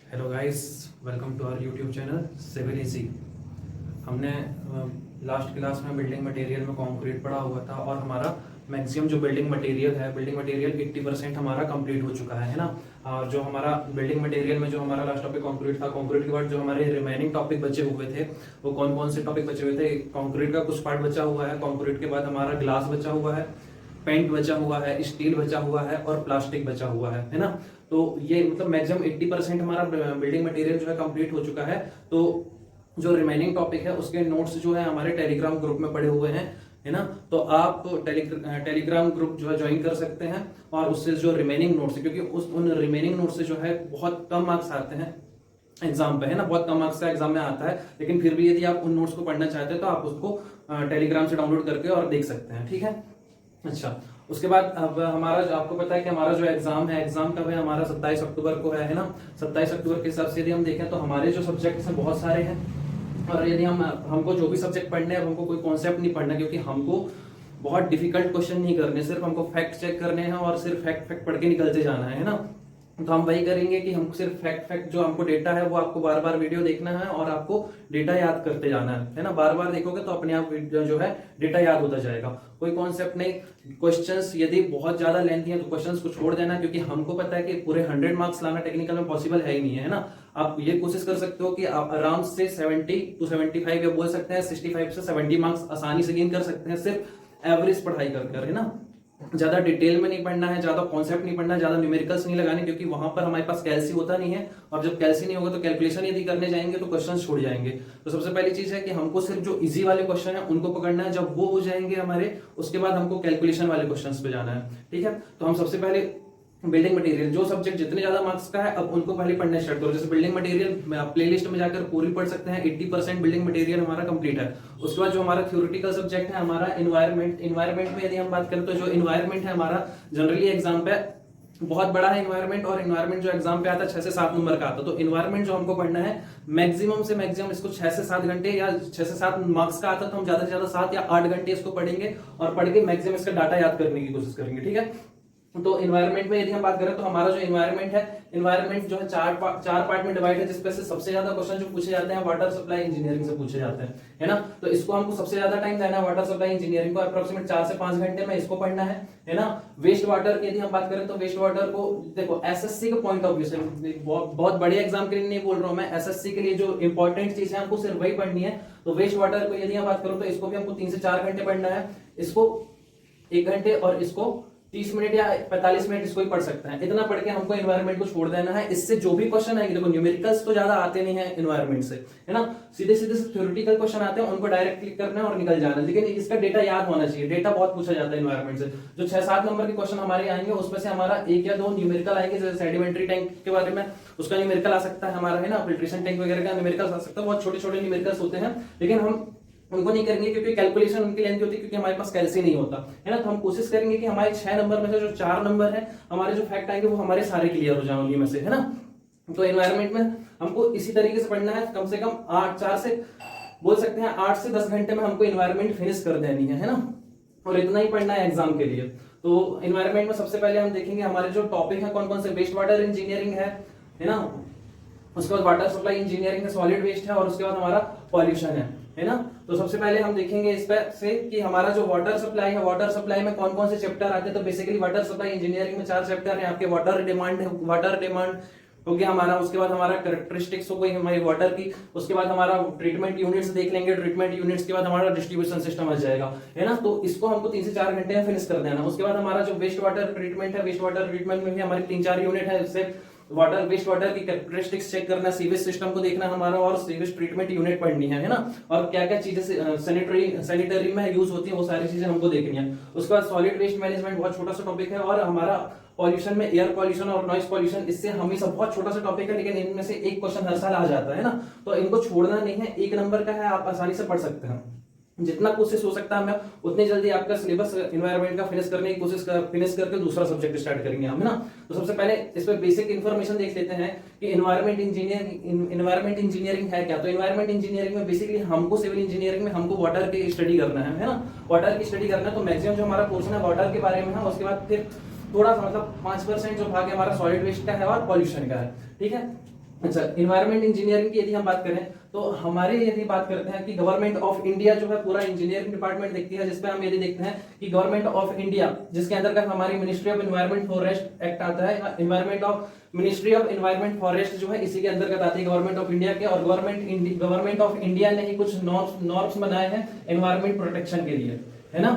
Hello guys, welcome to our YouTube channel Civil Easy. हमने last class में building material में concrete पढ़ा हुआ था और हमारा मैक्सिमम जो बिल्डिंग मटेरियल 80% हमारा कंप्लीट हो चुका है ना। और जो हमारा बिल्डिंग मटेरियल में जो हमारा लास्ट टॉपिक कंक्रीट था, कंक्रीट के बाद जो हमारे रिमेनिंग टॉपिक बचे हुए थे वो कौन कौन से टॉपिक बचे हुए थे। कंक्रीट का कुछ पार्ट बचा हुआ है, कंक्रीट के बाद हमारा ग्लास बचा हुआ है, पेंट बचा हुआ है, स्टील बचा हुआ है और प्लास्टिक बचा हुआ है ना। तो ये मतलब मैक्सिमम 80% हमारा बिल्डिंग मटेरियल जो है कंप्लीट हो चुका है। तो जो रिमेनिंग टॉपिक है उसके नोट्स जो है हमारे टेलीग्राम ग्रुप में पड़े हुए हैं, है ना। तो आप टेलीग्राम ग्रुप जो है ज्वाइन कर सकते हैं और उससे जो रिमेनिंग नोट्स है, क्योंकि उन रिमेनिंग नोट्स से जो है बहुत कम मार्क्स आते हैं एग्जाम पे, है ना। बहुत कम मार्क्स का एग्जाम में आता है, लेकिन फिर भी यदि आप उन नोट्स को पढ़ना चाहते हैं तो आप उसको टेलीग्राम से डाउनलोड करके और देख सकते हैं, ठीक है। अच्छा, उसके बाद अब हमारा जो आपको पता है कि हमारा जो एग्जाम है, एग्जाम कब है हमारा 27 अक्टूबर को है ना। 27 अक्टूबर के हिसाब से यदि हम देखें तो हमारे जो सब्जेक्ट हैं बहुत सारे हैं, और यदि हमको जो भी सब्जेक्ट पढ़ने हैं, हमको कोई कॉन्सेप्ट नहीं पढ़ना, क्योंकि हमको बहुत डिफिकल्ट क्वेश्चन नहीं करने, सिर्फ हमको फैक्ट चेक करने हैं और सिर्फ फैक्ट पढ़ के निकलते जाना है ना। तो हम वही करेंगे कि हम सिर्फ फैक्ट जो हमको डेटा है वो आपको बार बार वीडियो देखना है और आपको डेटा याद करते जाना है ना। बार बार देखोगे तो अपने आप जो है डेटा याद होता जाएगा, कोई कॉन्सेप्ट नहीं। क्वेश्चंस यदि बहुत ज्यादा लेंथी है तो क्वेश्चंस को छोड़ देना, क्योंकि हमको पता है कि पूरे 100 मार्क्स लाना टेक्निकल में पॉसिबल है ही नहीं है ना। आप ये कोशिश कर सकते हो कि आप आराम से 70 to 75 या बोल सकते हैं 65 से 70 मार्क्स आसानी से गेन कर सकते हैं, सिर्फ एवरेज पढ़ाई कर, है ना। ज्यादा डिटेल में नहीं पढ़ना है, ज्यादा कॉन्सेप्ट नहीं पढ़ना है, ज्यादा न्यूमेरिकल्स नहीं लगाने, क्योंकि वहां पर हमारे पास कैलसी होता नहीं है, और जब कैलसी नहीं होगा तो कैलकुलेशन यदि करने जाएंगे तो क्वेश्चन छोड़ जाएंगे। तो सबसे पहली चीज है कि हमको सिर्फ जो इजी वाले क्वेश्चन है उनको पकड़ना है, जब वो हो जाएंगे हमारे उसके बाद हमको कैलकुलेशन वाले क्वेश्चन पे जाना है, ठीक है। तो हम सबसे पहले बिल्डिंग मटेरियल, जो सब्जेक्ट जितने ज्यादा मार्क्स का है अब उनको पहले पढ़ना स्टार्ट करो। जैसे बिल्डिंग मटेरियल आप प्लेलिस्ट में जाकर पूरी पढ़ सकते हैं, 80% बिल्डिंग मटेरियल हमारा कंप्लीट है। उसके बाद जो हमारा थ्योरेटिकल सब्जेक्ट है हमारा एनवायरमेंट में यदि हम बात करें तो जो एनवायरमेंट है हमारा जनरली एग्जाम पे बहुत बड़ा है एनवायरमेंट, और एनवायरमेंट जो एग्जाम पे आता है 6 से 7 नंबर का आता है। तो एनवायरमेंट जो हमको पढ़ना है मैक्सिमम से मैक्सिमम इसको 6 से 7 घंटे या 6 से 7 मार्क्स का आता है, तो हम ज्यादा से ज्यादा 7 या 8 घंटे इसको पढ़ेंगे और पढ़ के मैक्सिमम इसका डाटा याद करने की कोशिश करेंगे, ठीक है। तो एनवायरमेंट में यदि हम बात करें तो हमारा जो एनवायरमेंट है, एनवायरमेंट जो है चार पार्ट में डिवाइड है, जिसपे से सबसे ज्यादा क्वेश्चन जो पूछे जाते हैं वाटर सप्लाई इंजीनियरिंग से पूछे जाते हैं, है ना। तो इसको हमको सबसे ज्यादा टाइम देना है वाटर सप्लाई इंजीनियरिंग को, अप्रोक्सीमेट 4 से 5 घंटे में इसको पढ़ना है ना। वेस्ट वाटर की यदि हम बात करें तो वेस्ट वाटर को देखो एसएससी के पॉइंट ऑफ व्यू से, बहुत बड़े एग्जाम के लिए नहीं बोल रहा हूं मैं, एसएससी के लिए जो इंपॉर्टेंट चीज है हमको सिर्फ वही पढ़नी है। तो वेस्ट वाटर को यदि हम बात करूं तो इसको भी हमको 3 से 4 घंटे पढ़ना है, इसको 1 घंटे और इसको 30 मिनट या 45 मिनट इसको ही पढ़ सकते हैं। इतना पढ़ के हमको एनवायरमेंट को छोड़ देना है। इससे जो भी क्वेश्चन आएंगे, देखो न्यूमेरिकल्स तो ज्यादा आते नहीं है एनवायरमेंट से, है ना। सीधे सीधे थ्योरेटिकल क्वेश्चन आते हैं, उनको डायरेक्ट क्लिक करना है और निकल जाना है, लेकिन इसका डेटा याद होना चाहिए। डेटा बहुत पूछा जाता है एनवायरमेंट से। जो 6-7 नंबर के क्वेश्चन हमारे आएंगे उसमें से हमारा 1 या 2 न्यूमेरिकल आएंगे, जैसे सेडिमेंट्री टैंक के बारे में उसका न्यूमेरिकल आ सकता है हमारा, है ना। फिल्ट्रेशन टैंक वगैरह का न्यूमेरिकल आ सकता है, बहुत छोटे छोटे न्यूमेरिकल्स होते हैं, लेकिन हम उनको नहीं करेंगे क्योंकि कैलकुलेशन उनकी लेंथ होती है, क्योंकि हमारे पास कैलसी नहीं होता, है ना। तो हम कोशिश करेंगे कि हमारे 6 नंबर में से जो 4 नंबर है हमारे जो फैक्ट आएंगे वो हमारे सारे क्लियर हो जाए उन्हीं में से, है ना। तो एनवायरमेंट में हमको इसी तरीके से पढ़ना है, कम से कम 4 से बोल सकते हैं 8 से 10 घंटे में हमको एनवायरमेंट फिनिश कर देनी है ना। और इतना ही पढ़ना है एग्जाम के लिए। तो एनवायरमेंट में सबसे पहले हम देखेंगे हमारे जो टॉपिक है कौन कौन से। वेस्ट वाटर इंजीनियरिंग है ना। उसके बाद वाटर सप्लाई इंजीनियरिंग है, सॉलिड वेस्ट है, और उसके बाद हमारा पॉल्यूशन है ना। तो सबसे पहले हम देखेंगे इस पे से कि हमारा जो वाटर सप्लाई है, वाटर सप्लाई में कौन कौन से चैप्टर आते हैं। तो बेसिकली वाटर सप्लाई इंजीनियरिंग में 4 चैप्टर हैं आपके। वाटर डिमांड हो गया हमारा, उसके बाद हमारा कैरेक्टरिस्टिक्स हो गई हमारी वाटर की, उसके बाद हमारा ट्रीटमेंट यूनिट्स देख लेंगे, ट्रीटमेंट यूनिट्स के बाद हमारा डिस्ट्रीब्यूशन सिस्टम आ जाएगा, है ना। तो इसको हमको 3 से 4 घंटे में फिनिश कर देना। उसके बाद हमारा जो वेस्ट वाटर ट्रीटमेंट है, वेस्ट वाटर ट्रीटमेंट में भी हमारी 3-4 यूनिट है, इससे वेस्ट वाटर की कैरेक्टरिस्टिक्स चेक करना, सीवेज सिस्टम को देखना हमारा, और सीवेज ट्रीटमेंट यूनिट पढ़नी है ना। और क्या क्या चीजें सैनिटरी में यूज होती है वो सारी चीजें हमको देखनी है। उसके बाद सॉलिड वेस्ट मैनेजमेंट बहुत छोटा सा टॉपिक है, और हमारा पॉल्यूशन में एयर पॉल्यूशन और नॉइज पॉल्यूशन, इससे हमेशा बहुत छोटा सा टॉपिक है, लेकिन इनमें से एक क्वेश्चन हर साल आ जाता है ना। तो इनको छोड़ना नहीं है, 1 नंबर का है, आप आसानी से पढ़ सकते हैं। जितना कोशिश हो सकता है मैं उतनी जल्दी आपका सिलेबस एनवायरमेंट का फिनिश करने की फिनिश करके दूसरा सब्जेक्ट स्टार्ट करेंगे हम, है ना। तो सबसे पहले इस पे बेसिक इन्फॉर्मेशन देख लेते हैं कि एनवायरमेंट इंजीनियरिंग है क्या। तो एनवायरमेंट इंजीनियरिंग में बेसिकली हमको सिविल इंजीनियरिंग में हमको वाटर की स्टडी करना है ना। वाटर की स्टडी करना है, तो मैक्सिमम जो हमारा पोर्शन है वाटर के बारे में है। उसके बाद फिर थोड़ा सा मतलब 5% जो भाग है हमारा सॉलिड वेस्ट का है और पॉल्यूशन का है, ठीक है। अच्छा, इन्वायरमेंट इंजीनियरिंग की यदि हम बात करें तो हमारे यदि बात करते हैं कि गवर्नमेंट ऑफ इंडिया जो है पूरा इंजीनियरिंग डिपार्टमेंट देखती है, जिसपे हम यदि देखते हैं कि गवर्नमेंट ऑफ इंडिया जिसके अंतर्गत हमारी ministry of environment forest act आता है, environment of ministry of environment forest जो है इसी के अंतर्गत आती है गवर्नमेंट ऑफ इंडिया के, और गवर्नमेंट ऑफ इंडिया ने ही कुछ नॉर्म्स बनाए हैं एनवायरमेंट प्रोटेक्शन के लिए, है ना।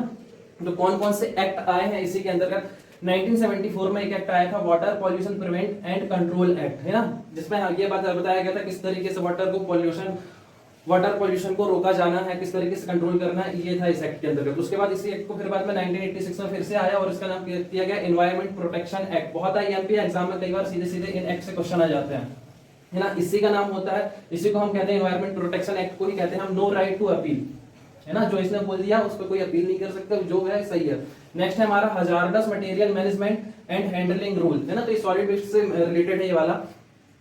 तो कौन कौन से एक्ट आए हैं इसी के अंतर्गत, 1974 में एक एक्ट आया था water pollution prevent and control act, है ना, जिसमें ये बात बताया गया था किस तरीके से वाटर पॉल्यूशन को रोका जाना है, किस तरीके से कंट्रोल करना है, ये था इस एक्ट के अंतर्गत। उसके बाद इसी एक्ट को फिर बाद में 1986 में फिर से आया और इसका नाम किया गया एनवायरमेंट प्रोटेक्शन एक्ट। बहुत आईएमपी एग्जाम में कई बार सीधे सीधे इन एक्ट से क्वेश्चन आ जाते हैं, है ना। इसी का नाम होता है, इसी को हम कहते हैं एनवायरमेंट प्रोटेक्शन एक्ट को ही कहते हैं हम नो राइट टू अपील, है ना। जो इसने बोल दिया उस पर कोई अपील नहीं कर सकते, जो है सही है। नेक्स्ट है हमारा hazardous material management and handling rule, है ना, तो ये सॉलिड वेस्ट से रिलेटेड है ये वाला।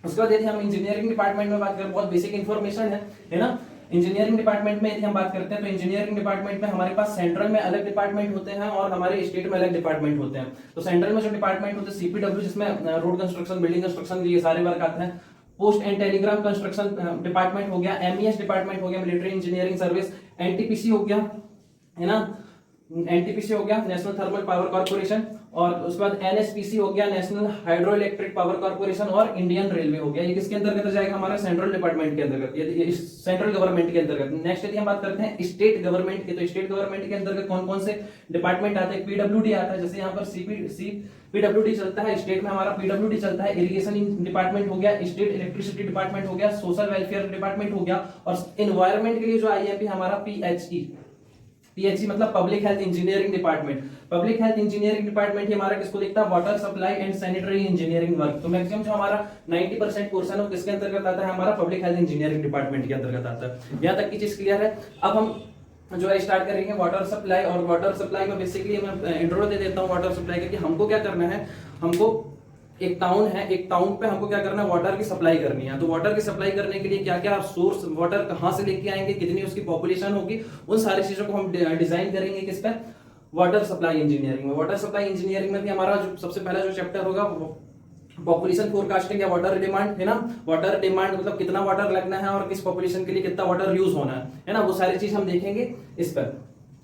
उसके बाद यदि हम इंजीनियरिंग डिपार्टमेंट में बात करें, बहुत बेसिक इंफॉर्मेशन है ना। इंजीनियरिंग डिपार्टमेंट में यदि हम बात करते हैं तो इंजीनियरिंग डिपार्टमेंट में हमारे पास सेंट्रल में अलग डिपार्टमेंट होते हैं और हमारे स्टेट में अलग डिपार्टमेंट होते हैं। तो सेंट्रल में जो डिपार्टमेंट होते हैं सीपीडब्ल्यू, जिसमें रोड कंस्ट्रक्शन, बिल्डिंग कंस्ट्रक्शन, ये सारे वर्क आते हैं। Post and telegraph construction department हो गया, एमईएस डिपार्टमेंट हो गया, मिलिट्री इंजीनियरिंग सर्विस, एनटीपीसी हो गया, है ना, एनटीपीसी हो गया नेशनल थर्मल पावर कॉर्पोरेशन, और उसके बाद एनएचपीसी हो गया national hydro electric power corporation, और इंडियन रेलवे हो गया। ये किसके अंतर्गत आ जाएगा, हमारा सेंट्रल डिपार्टमेंट के अंतर्गत, ये सेंट्रल गवर्नमेंट के अंतर्गत। नेक्स्ट यदि हम बात करते हैं स्टेट गवर्नमेंट की, तो स्टेट गवर्नमेंट के अंतर्गत कौन कौन से डिपार्टमेंट आते हैं, पीडब्ल्यूडी आता है, जैसे यहाँ पर पीडब्ल्यूडी चलता है, स्टेट में हमारा पीडब्ल्यूडी चलता है, इरिगेशन डिपार्टमेंट हो गया, स्टेट इलेक्ट्रिसिटी डिपार्टमेंट हो गया, सोशल वेलफेयर डिपार्टमेंट हो गया, और एनवायरमेंट के लिए जो आईएमपी हमारा पीएचई मतलब public health engineering department. Public health engineering department हमारा किसको देखता है, water supply and sanitary engineering work. तो मैक्सिमम जो हमारा 90% पोर्शन है किसके अंतर्गत आता है, हमारा पब्लिक हेल्थ इंजीनियरिंग डिपार्टमेंट के अंतर्गत आता है। यहाँ तक की चीज क्लियर है। अब हम जो है स्टार्ट करेंगे वाटर सप्लाई, और वाटर सप्लाई में बेसिकली मैं इंट्रो दे देता हूँ वाटर सप्लाई का, कि हमको क्या करना है। हमको एक टाउन है, एक टाउन पे हमको क्या करना है, वाटर की सप्लाई करनी है। तो वाटर की सप्लाई करने के लिए क्या क्या सोर्स, वाटर कहाँ से लेके आएंगे, कितनी उसकी पॉपुलेशन होगी, उन सारी चीजों को हम डिजाइन करेंगे किस पे, वाटर सप्लाई इंजीनियरिंग में। वाटर सप्लाई इंजीनियरिंग में भी हमारा जो सबसे पहला जो चैप्टर होगा पॉपुलेशन फोरकास्टिंग या वाटर डिमांड, है ना। वाटर डिमांड मतलब कितना वाटर लगना है और किस पॉपुलेशन के लिए कितना वाटर यूज होना है ना, वो सारी चीज हम देखेंगे इस पर।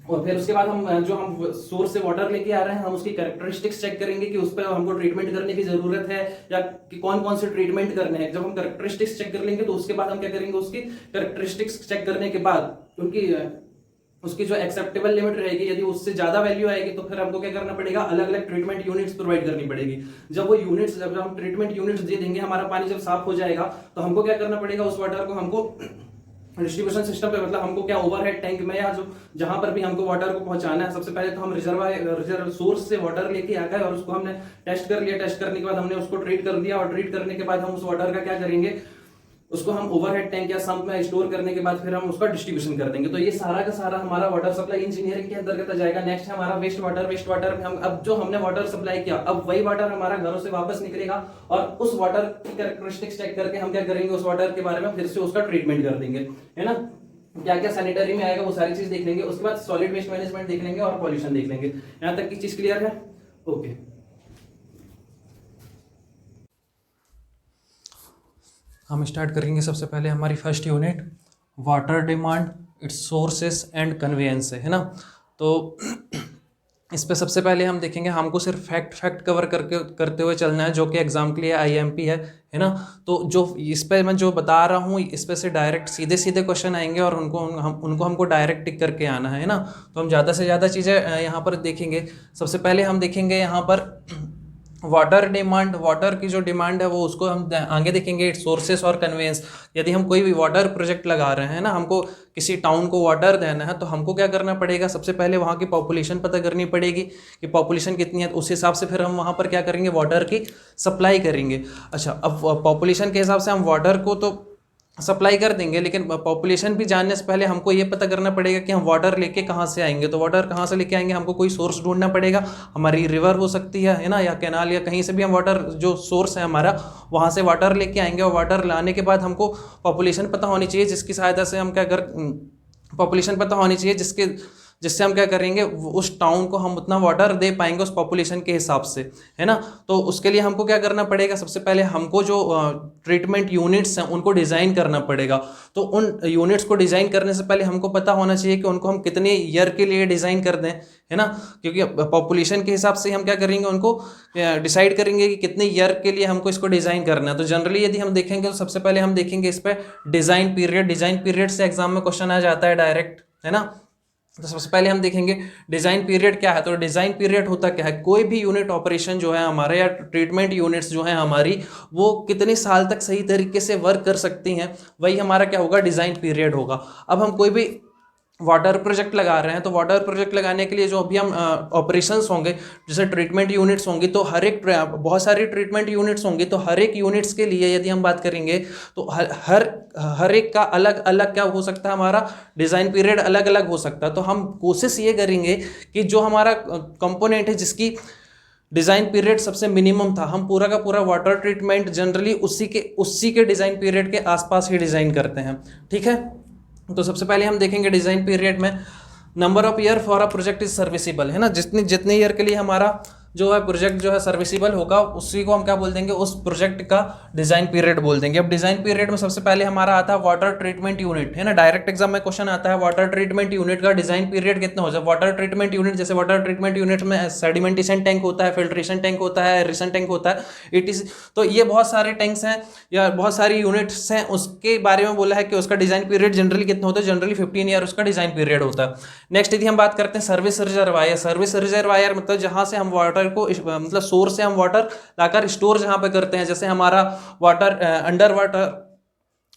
और फिर उसके बाद हम जो हम सोर्स से वाटर लेके आ रहे हैं, हम उसकी कैरेक्टरिस्टिक्स चेक करेंगे कि उस पर हमको ट्रीटमेंट करने की जरूरत है या कि कौन कौन से ट्रीटमेंट करने हैं। जब हम कैरेक्टरिस्टिक्स चेक कर लेंगे तो उसके बाद हम क्या करेंगे, उसकी कैरेक्टरिस्टिक्स चेक करने के बाद उसकी जो एक्सेप्टेबल लिमिट रहेगी, यदि उससे ज्यादा वैल्यू आएगी तो फिर हमको क्या करना पड़ेगा, अलग अलग ट्रीटमेंट यूनिट्स प्रोवाइड करनी पड़ेगी। जब हम ट्रीटमेंट यूनिट्स दे देंगे, हमारा पानी जब साफ हो जाएगा तो हमको क्या करना पड़ेगा, उस वाटर को हमको डिस्ट्रीब्यूशन सिस्टम पे, मतलब हमको क्या ओवरहेड टैंक में या जो जहां पर भी हमको वाटर को पहुंचाना है, सबसे पहले तो हम रिजर्व सोर्स से वाटर लेके आ गए और उसको हमने टेस्ट कर लिया। टेस्ट करने के बाद हमने उसको ट्रीट कर दिया, और ट्रीट करने के बाद हम उस वाटर का क्या करेंगे, उसको हम ओवरहेड टैंक या सम्प में स्टोर करने के बाद फिर हम उसका डिस्ट्रीब्यूशन कर देंगे। तो ये सारा का सारा हमारा वाटर सप्लाई इंजीनियरिंग के अंतर्गत आ जाएगा। नेक्स्ट है हमारा वेस्ट वाटर। वेस्ट वाटर में हम अब जो हमने वाटर सप्लाई किया, अब वही वाटर हमारा घरों से वापस निकलेगा, और उस वाटर की कैरेक्टरिस्टिक्स चेक करके हम क्या करेंगे, उस वाटर के बारे में फिर से उसका ट्रीटमेंट कर देंगे, है ना। क्या क्या सैनिटरी में आएगा वो सारी चीज देख लेंगे। उसके बाद सॉलिड वेस्ट मैनेजमेंट देख लेंगे और पॉल्यूशन देख लेंगे। यहां तक की चीज क्लियर है, ओके। हम स्टार्ट करेंगे सबसे पहले हमारी first unit water demand, its sources and conveyance से, है ना। तो इस पे सबसे पहले हम देखेंगे, हमको सिर्फ फैक्ट कवर करते हुए चलना है, जो कि एग्जाम के लिए आईएमपी है ना। तो जो इस पे मैं जो बता रहा हूँ, इस पे से डायरेक्ट सीधे क्वेश्चन आएंगे और उनको हमको डायरेक्ट टिक करके आना है ना। तो हम ज़्यादा से ज़्यादा चीज़ें यहाँ पर देखेंगे। सबसे पहले हम देखेंगे यहाँ पर वाटर डिमांड, वाटर की जो डिमांड है वो उसको हम आगे देखेंगे, सोर्सेस और कन्वेंस। यदि हम कोई भी वाटर प्रोजेक्ट लगा रहे हैं ना, हमको किसी टाउन को वाटर देना है, तो हमको क्या करना पड़ेगा, सबसे पहले वहाँ की पॉपुलेशन पता करनी पड़ेगी कि पॉपुलेशन कितनी है। उस हिसाब से फिर हम वहाँ पर क्या करेंगे, वाटर की सप्लाई करेंगे। अच्छा, अब पॉपुलेशन के हिसाब से हम वाटर को तो सप्लाई कर देंगे, लेकिन पॉपुलेशन भी जानने से पहले हमको ये पता करना पड़ेगा कि हम वाटर लेके कहाँ से आएंगे। तो वाटर कहाँ से लेके आएंगे, हमको कोई सोर्स ढूंढना पड़ेगा। हमारी रिवर हो सकती है ना, या कैनाल, या कहीं से भी हम वाटर, जो सोर्स है हमारा, वहाँ से वाटर लेके आएंगे। और वाटर लाने के बाद हमको पॉपुलेशन पता होनी चाहिए, जिसकी सहायता से हम क्या कर, पॉपुलेशन पता होनी चाहिए जिससे हम क्या करेंगे, उस टाउन को हम उतना वाटर दे पाएंगे उस पॉपुलेशन के हिसाब से, है ना। तो उसके लिए हमको क्या करना पड़ेगा, सबसे पहले हमको जो ट्रीटमेंट यूनिट्स हैं उनको डिज़ाइन करना पड़ेगा। तो उन यूनिट्स को डिज़ाइन करने से पहले हमको पता होना चाहिए कि उनको हम कितने ईयर के लिए डिज़ाइन कर दें, है ना, क्योंकि पॉपुलेशन के हिसाब से हम क्या करेंगे, उनको डिसाइड करेंगे कि कितने ईयर के लिए हमको इसको डिज़ाइन करना है। तो जनरली यदि हम देखेंगे तो सबसे पहले हम देखेंगे इस पर डिज़ाइन पीरियड से एग्जाम में क्वेश्चन आ जाता है डायरेक्ट, है ना। तो सबसे पहले हम देखेंगे डिज़ाइन पीरियड क्या है। तो डिज़ाइन पीरियड होता क्या है, कोई भी यूनिट ऑपरेशन जो है हमारे या ट्रीटमेंट यूनिट्स जो है हमारी, वो कितने साल तक सही तरीके से वर्क कर सकती हैं, वही हमारा क्या होगा, डिज़ाइन पीरियड होगा। अब हम कोई भी वाटर प्रोजेक्ट लगा रहे हैं, तो वाटर प्रोजेक्ट लगाने के लिए जो अभी हम ऑपरेशंस होंगे, जैसे ट्रीटमेंट यूनिट्स होंगी, तो बहुत सारी ट्रीटमेंट यूनिट्स होंगी, तो हर एक यूनिट्स के लिए यदि हम बात करेंगे तो हर एक का अलग अलग क्या हो सकता है, हमारा डिज़ाइन पीरियड अलग अलग हो सकता है। तो हम कोशिश ये करेंगे कि जो हमारा कंपोनेंट है जिसकी डिज़ाइन पीरियड सबसे मिनिमम था, हम पूरा का पूरा वाटर ट्रीटमेंट जनरली उसी के डिज़ाइन पीरियड के आसपास ही डिज़ाइन करते हैं, ठीक है। तो सबसे पहले हम देखेंगे डिज़ाइन पीरियड में number of year for a project is serviceable, है ना। जितने ईयर के लिए हमारा जो है प्रोजेक्ट जो है सर्विसिबल होगा, उसी को हम क्या बोल देंगे, उस प्रोजेक्ट का डिज़ाइन पीरियड बोल देंगे। अब डिज़ाइन पीरियड में सबसे पहले हमारा आता है वाटर ट्रीटमेंट यूनिट, है ना। डायरेक्ट एग्जाम में क्वेश्चन आता है वाटर ट्रीटमेंट यूनिट का डिज़ाइन पीरियड कितना हो जाए। वाटर ट्रीटमेंट यूनिट, जैसे वाटर ट्रीटमेंट यूनिट में सेडिमेंटेशन टैंक होता है, फिल्ट्रेशन टैंक होता है, एरेशन टैंक होता है, ETC। तो ये बहुत सारे टैंक्स हैं या बहुत सारी यूनिट्स हैं, उसके बारे में बोला है कि उसका डिज़ाइन पीरियड जनरली कितना होता है, जनरली 15 ईयर उसका डिज़ाइन पीरियड होता है। नेक्स्ट यदि हम बात करते हैं सर्विस रिजर्वायर, सर्विस रिजर्वायर मतलब जहाँ से हम वाटर को, मतलब सोर्स से हम वाटर लाकर स्टोर जहां पे करते हैं, जैसे हमारा वाटर अंडर वाटर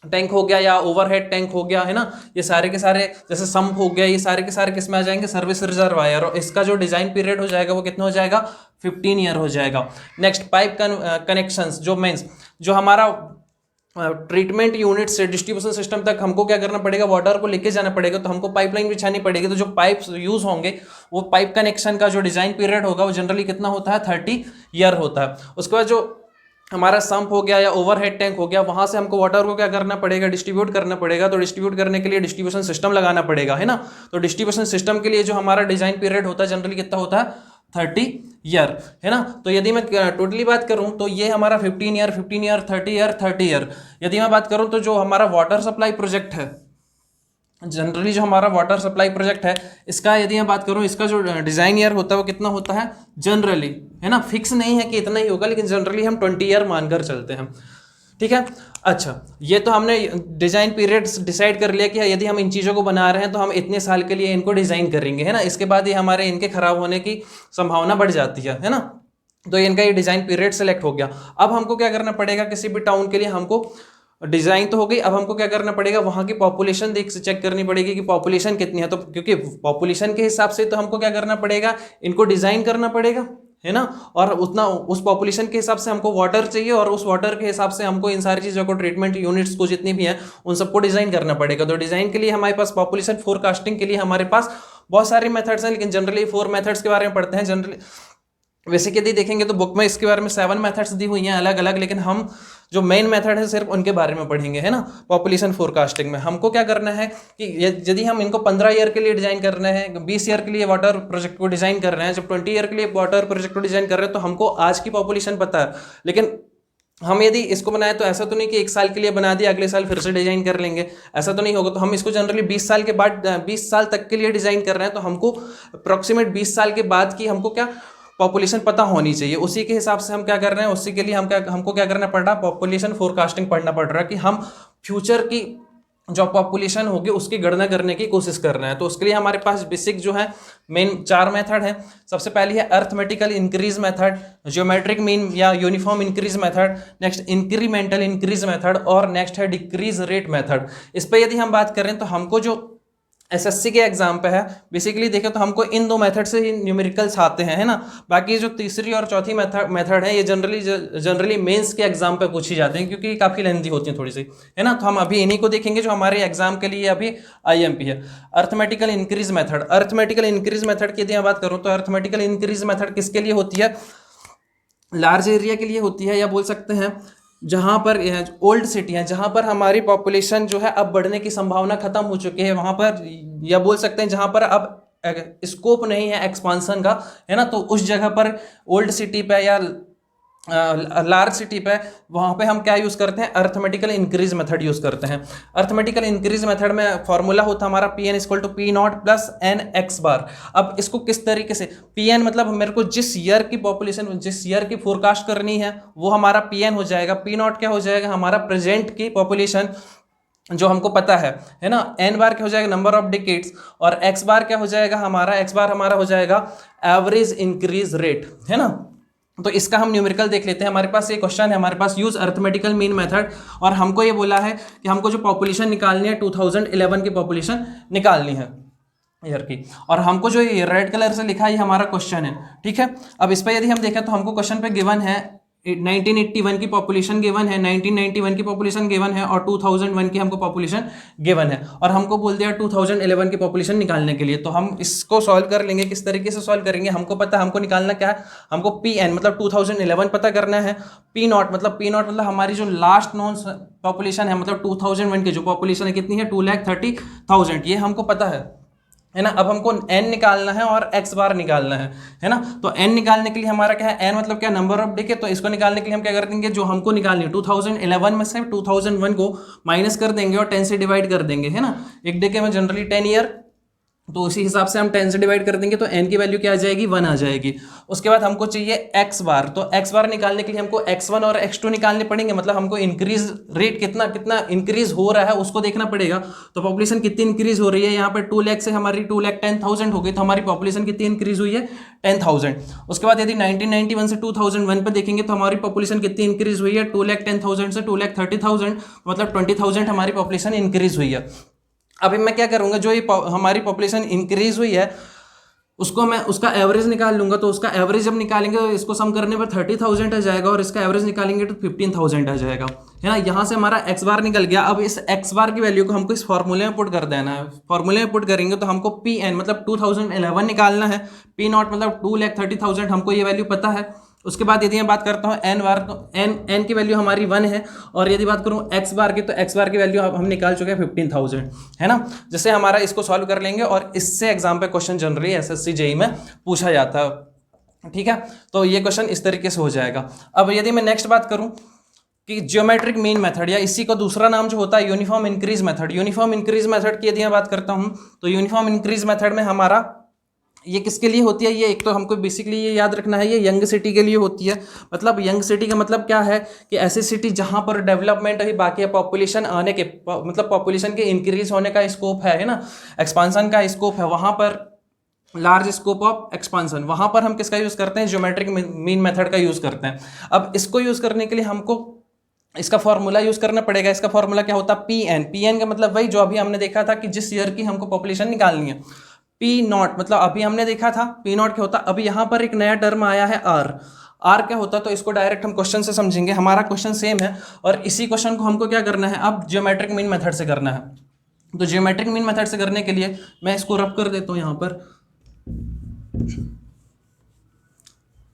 टैंक हो गया या ओवरहेड टैंक हो गया, है ना। ये सारे के सारे, जैसे सम्प हो गया, ये सारे के सारे किस में आ जाएंगे, सर्विस रिजर्वायर। और इसका जो डिजाइन पीरियड हो जाएगा वो कितना हो जाएगा, 15 ईयर हो जाएगा। नेक्स्ट पाइप कनेक्शंस, जो मेंस जो हमारा ट्रीटमेंट यूनिट से डिस्ट्रीब्यूशन सिस्टम तक हमको क्या करना पड़ेगा, वाटर को लेके जाना पड़ेगा, तो हमको पाइपलाइन बिछानी पड़ेगी। तो जो पाइप्स यूज होंगे, वो पाइप कनेक्शन का जो डिजाइन पीरियड होगा वो जनरली कितना होता है, 30 ईयर होता है। उसके बाद जो हमारा सम्प हो गया या ओवरहेड टैंक हो गया, वहां से हमको वाटर को क्या करना पड़ेगा, डिस्ट्रीब्यूट करना पड़ेगा। तो डिस्ट्रीब्यूट करने के लिए डिस्ट्रीब्यूशन सिस्टम लगाना पड़ेगा, है ना। तो डिस्ट्रीब्यूशन सिस्टम के लिए जो हमारा डिजाइन पीरियड होता है जनरली कितना होता है, 30 ईयर, है ना। तो यदि मैं टोटली बात करूं तो ये हमारा 15 ईयर 30 ईयर 30 ईयर। यदि मैं बात करूं तो जो हमारा वाटर सप्लाई प्रोजेक्ट है, जनरली जो हमारा वाटर सप्लाई प्रोजेक्ट है, इसका यदि मैं बात करूं, इसका जो डिजाइन ईयर होता है वो कितना होता है जनरली, है ना। फिक्स नहीं है कि इतना ही होगा, लेकिन जनरली हम 20 ईयर मानकर चलते हैं, ठीक है। अच्छा, ये तो हमने डिज़ाइन पीरियड डिसाइड कर लिया कि यदि हम इन चीज़ों को बना रहे हैं तो हम इतने साल के लिए इनको डिज़ाइन करेंगे, है ना। इसके बाद ये हमारे इनके खराब होने की संभावना बढ़ जाती है ना। तो इनका ये डिज़ाइन पीरियड सेलेक्ट हो गया। अब हमको क्या करना पड़ेगा, किसी भी टाउन के लिए हमको डिज़ाइन तो हो गई, अब हमको क्या करना पड़ेगा, वहाँ की पॉपुलेशन देख से चेक करनी पड़ेगी कि पॉपुलेशन कितनी है। तो क्योंकि पॉपुलेशन के हिसाब से तो हमको क्या करना पड़ेगा, इनको डिज़ाइन करना पड़ेगा, है ना। और उतना उस पॉपुलेशन के हिसाब से हमको वाटर चाहिए, और उस वाटर के हिसाब से हमको इन सारी चीज़ों को, ट्रीटमेंट यूनिट्स को जितनी भी हैं, उन सबको डिज़ाइन करना पड़ेगा। तो डिज़ाइन के लिए हमारे पास, पॉपुलेशन फोरकास्टिंग के लिए हमारे पास बहुत सारे मेथड्स हैं, लेकिन जनरली 4 मेथड्स के बारे में पढ़ते हैं। जनरली वैसे यदि देखेंगे तो बुक में इसके बारे में 7 मेथड्स दी हुई हैं अलग अलग, लेकिन हम जो मेन मेथड है सिर्फ उनके बारे में पढ़ेंगे, है ना। पॉपुलेशन फोरकास्टिंग में हमको क्या करना है कि यदि हम इनको 15 ईयर के लिए डिजाइन कर रहे हैं, 20 ईयर के लिए वाटर प्रोजेक्ट को डिजाइन कर रहे हैं, जब 20 ईयर के लिए वाटर प्रोजेक्ट को डिजाइन कर रहे हैं, तो हमको आज की पॉपुलेशन पता है, लेकिन हम यदि इसको बनाए तो ऐसा तो नहीं कि 1 साल के लिए बना दिया, अगले साल फिर से डिजाइन कर लेंगे, ऐसा तो नहीं होगा। तो हम इसको जनरली 20 साल के बाद, 20 साल तक के लिए डिजाइन कर रहे हैं, तो हमको अप्रॉक्सीमेट 20 साल के बाद की हमको क्या पॉपुलेशन पता होनी चाहिए। उसी के हिसाब से हम क्या कर रहे हैं, उसी के लिए हमको क्या करना पड़ रहा है, पॉपुलेशन फोरकास्टिंग पढ़ना पड़ रहा है कि हम फ्यूचर की जो पॉपुलेशन होगी उसकी गणना करने की कोशिश कर रहे हैं। तो उसके लिए हमारे पास बेसिक जो है मेन 4 मेथड है। सबसे पहली है arithmetical increase method, geometric mean या uniform increase method, next incremental increase method, और नेक्स्ट है डिक्रीज रेट मेथड। इस पर यदि हम बात करें तो हमको जो एसएससी के एग्जाम पे है, बेसिकली देखें तो हमको इन 2 मेथड से ही न्यूमेरिकल्स आते हैं, है ना। बाकी जो तीसरी और चौथी मेथड है, ये जनरली मेंस के एग्जाम पे पूछी जाती हैं, क्योंकि काफ़ी लेंथी होती हैं थोड़ी सी, है ना। तो हम अभी इन्हीं को देखेंगे जो हमारे एग्जाम के लिए अभी IMP है। Arithmetical increase method, arithmetical increase method की यदि मैं बात करूँ तो अर्थमेटिकल इंक्रीज मेथड किसके लिए होती है, लार्ज एरिया के लिए होती है, या बोल सकते हैं जहाँ पर ओल्ड सिटी है, जहाँ पर हमारी पॉपुलेशन जो है अब बढ़ने की संभावना खत्म हो चुकी है, वहाँ पर, या बोल सकते हैं जहाँ पर अब स्कोप नहीं है एक्सपांसन का, है ना, तो उस जगह पर ओल्ड सिटी पे या लार्ज सिटी पे वहाँ पे हम क्या यूज़ करते हैं, अर्थमेटिकल इंक्रीज मेथड यूज़ करते हैं। अर्थमेटिकल इंक्रीज मेथड में फॉर्मूला होता है हमारा P N equal to P naught plus N X bar. अब इसको किस तरीके से, पी एन मतलब मेरे को जिस ईयर की पॉपुलेशन, जिस ईयर की फोरकास्ट करनी है वो हमारा पी एन हो जाएगा। पी नॉट क्या हो जाएगा, हमारा प्रेजेंट की पॉपुलेशन जो हमको पता है ना। एन बार क्या हो जाएगा, नंबर ऑफ डिकेड्स, और एक्स बार क्या हो जाएगा हमारा, एक्स बार हमारा हो जाएगा एवरेज इंक्रीज रेट, है ना। तो इसका हम न्यूमेरिकल देख लेते हैं। हमारे पास ये क्वेश्चन है, हमारे पास यूज अर्थमेटिकल मीन मेथड, और हमको ये बोला है कि हमको जो पॉपुलेशन निकालनी है 2011 की पॉपुलेशन निकालनी है ईयर की, और हमको जो ये रेड कलर से लिखा है ये हमारा क्वेश्चन है, ठीक है। अब इस पर यदि हम देखें तो हमको क्वेश्चन पे गिवन है 1981 की पॉपुलेशन गिवन है, 1991 की पॉपुलेशन गिवन है, और 2001 की हमको पॉपुलेशन गिवन है, और हमको बोल दिया 2011 की पॉपुलेशन निकालने के लिए। तो हम इसको सॉल्व कर लेंगे। किस तरीके से सॉल्व करेंगे, हमको पता है हमको निकालना क्या है, हमको पी एन मतलब 2011 पता करना है, पी नॉट मतलब हमारी जो लास्ट नॉन पॉपुलेशन है, मतलब 2001 की जो पॉपुलेशन है कितनी है, 2,30,000, ये हमको पता है ना। अब हमको n निकालना है और x बार निकालना है ना। तो n निकालने के लिए हमारा क्या है, n मतलब क्या, नंबर ऑफ डिके। तो इसको निकालने के लिए हम क्या कर देंगे, जो हमको निकालनी है 2011 में से 2001 को माइनस कर देंगे और 10 से डिवाइड कर देंगे, है ना। एक डिके में जनरली 10 ईयर, तो उसी हिसाब से हम 10 से डिवाइड कर देंगे, तो n की वैल्यू क्या आ जाएगी, 1 आ जाएगी। उसके बाद हमको चाहिए x बार, तो x बार निकालने के लिए हमको x1 और x2 निकालने पड़ेंगे, मतलब हमको इंक्रीज रेट कितना इंक्रीज हो रहा है उसको देखना पड़ेगा। तो पॉपुलेशन कितनी इंक्रीज हो रही है, यहाँ पर 2 लाख से हमारी 2,10,000 हो गई, तो हमारी पॉपुलेशन कितनी इंक्रीज हुई है, 10,000। उसके बाद यदि 1991 से 2001 पे देखेंगे तो हमारी पॉपुलेशन कितनी इंक्रीज हुई है, 2,10,000 से 2,30,000, मतलब 20,000 हमारी पॉपुलेशन इंक्रीज हुई है। अभी मैं क्या करूंगा, जो ये हमारी पॉपुलेशन इंक्रीज हुई है उसको मैं उसका एवरेज निकाल लूंगा। तो उसका एवरेज जब निकालेंगे तो इसको सम करने पर 30,000 आ जाएगा, और इसका एवरेज निकालेंगे तो 15,000 आ जाएगा, है ना। यहाँ से हमारा एक्स बार निकल गया। अब इस एक्स बार की वैल्यू को हमको इस फॉर्मूले में पुट कर देना है। फॉर्मूले में पुट करेंगे तो हमको पी एन मतलब 2011 निकालना है, पी नॉट मतलब 2,30,000, हमको ये वैल्यू पता है। उसके बाद यदि मैं बात करता हूँ एन बार, तो एन की वैल्यू हमारी 1 है, और यदि बात करूँ एक्स बार की, तो एक्स बार की वैल्यू हम निकाल चुके हैं 15,000, है ना। जैसे हमारा इसको सॉल्व कर लेंगे, और इससे एग्जाम पे क्वेश्चन जनरली एसएससी जेई में पूछा जाता है, ठीक है। तो ये क्वेश्चन इस तरीके से हो जाएगा। अब यदि मैं नेक्स्ट बात करूँ कि ज्योमेट्रिक मीन मेथड, या इसी का दूसरा नाम जो होता है uniform increase method. Uniform increase method की यदि मैं बात करता हूँ, तो यूनिफॉर्म इंक्रीज मेथड में हमारा ये किसके लिए होती है, ये एक तो हमको बेसिकली ये याद रखना है, ये यंग सिटी के लिए होती है। मतलब यंग सिटी का मतलब क्या है कि ऐसी सिटी जहां पर डेवलपमेंट अभी बाकी है, पॉपुलेशन आने के मतलब पॉपुलेशन के इंक्रीज होने का स्कोप है ना, एक्सपांसन का स्कोप है, वहां पर लार्ज स्कोप ऑफ एक्सपांसन, वहां पर हम किसका यूज करते हैं, ज्योमेट्रिक मीन मेथड का यूज करते हैं। अब इसको यूज करने के लिए हमको इसका फॉर्मूला यूज करना पड़ेगा। इसका फॉर्मूला क्या होता है, पी एन। पी एन का मतलब वही जो अभी हमने देखा था कि जिस ईयर की हमको पॉपुलेशन निकालनी है। पी नॉट मतलब अभी हमने देखा था पी नॉट क्या होता है। अभी यहाँ पर एक नया टर्म आया है आर। आर क्या होता है, तो इसको डायरेक्ट हम क्वेश्चन से समझेंगे। हमारा क्वेश्चन सेम है, और इसी क्वेश्चन को हमको क्या करना है, अब ज्योमेट्रिक मीन मेथड से करना है। तो ज्योमेट्रिक मीन मेथड से करने के लिए मैं इसको रब कर देता हूँ यहाँ पर।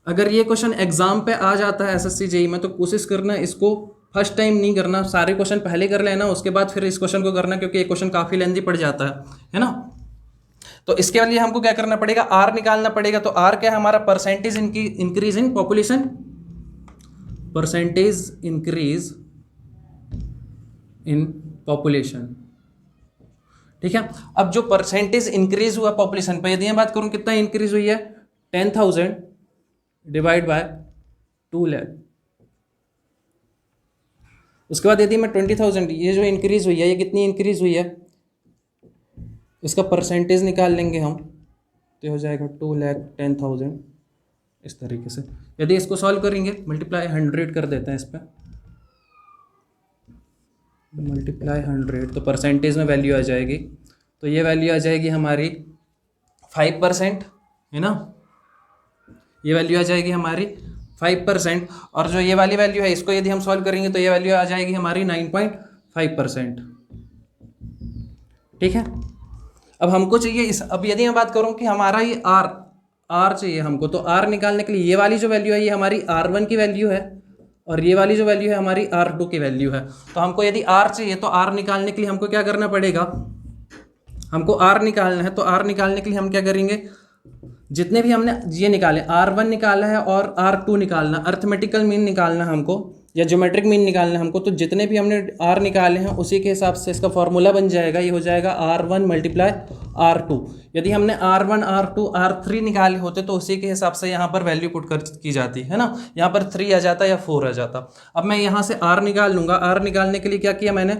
अगर ये क्वेश्चन एग्जाम पे आ जाता है एसएससी जेई में, तो कोशिश करना इसको फर्स्ट टाइम नहीं करना, सारे क्वेश्चन पहले कर लेना, उसके बाद फिर इस क्वेश्चन को करना, क्योंकि ये क्वेश्चन काफी लेंथी पड़ जाता है ना। तो इसके लिए हमको क्या करना पड़ेगा, आर निकालना पड़ेगा। तो आर क्या है हमारा, percentage increase in population, percentage increase in population, ठीक है। अब जो परसेंटेज इंक्रीज हुआ पॉपुलेशन पर, यदि मैं बात करूं कितना इंक्रीज हुई है, 10,000 डिवाइड बाय 2 लाख। उसके बाद यदि मैं 20,000, ये जो इंक्रीज हुई है ये कितनी इंक्रीज हुई है, इसका परसेंटेज निकाल लेंगे हम, तो हो जाएगा 2,10,000 इस तरीके से। यदि इसको सॉल्व करेंगे, मल्टीप्लाई 100 कर देते हैं इस पर, मल्टीप्लाई 100, तो परसेंटेज में वैल्यू आ जाएगी। तो ये वैल्यू आ जाएगी हमारी 5%, है ना। ये वैल्यू आ जाएगी हमारी 5%, और जो ये वाली वैल्यू है इसको यदि हम सॉल्व करेंगे तो ये वैल्यू आ जाएगी हमारी 9.5%, ठीक है। अब हमको चाहिए अब यदि मैं बात करूं कि हमारा ये आर चाहिए हमको, तो आर निकालने के लिए ये वाली जो वैल्यू है ये हमारी R1 की वैल्यू है, और ये वाली जो वैल्यू है हमारी R2 की वैल्यू है। तो हमको यदि आर चाहिए तो आर निकालने के लिए हमको क्या करना पड़ेगा, हमको आर निकालना है, तो आर निकालने के लिए हम क्या करेंगे, जितने भी हमने ये निकाले, R1 निकाला है और R2 निकालना, अर्थमेटिकल मीन निकालना हमको या ज्योमेट्रिक मीन निकालना हमको, तो जितने भी हमने R निकाले हैं उसी के हिसाब से इसका फॉर्मूला बन जाएगा, ये हो जाएगा R1 मल्टीप्लाई R2। यदि हमने R1 R2 R3 निकाले होते तो उसी के हिसाब से यहाँ पर वैल्यू पुट कर की जाती है ना, यहाँ पर 3 आ जाता या 4 आ जाता। अब मैं यहाँ से R निकाल लूँगा, R निकालने के लिए क्या किया मैंने,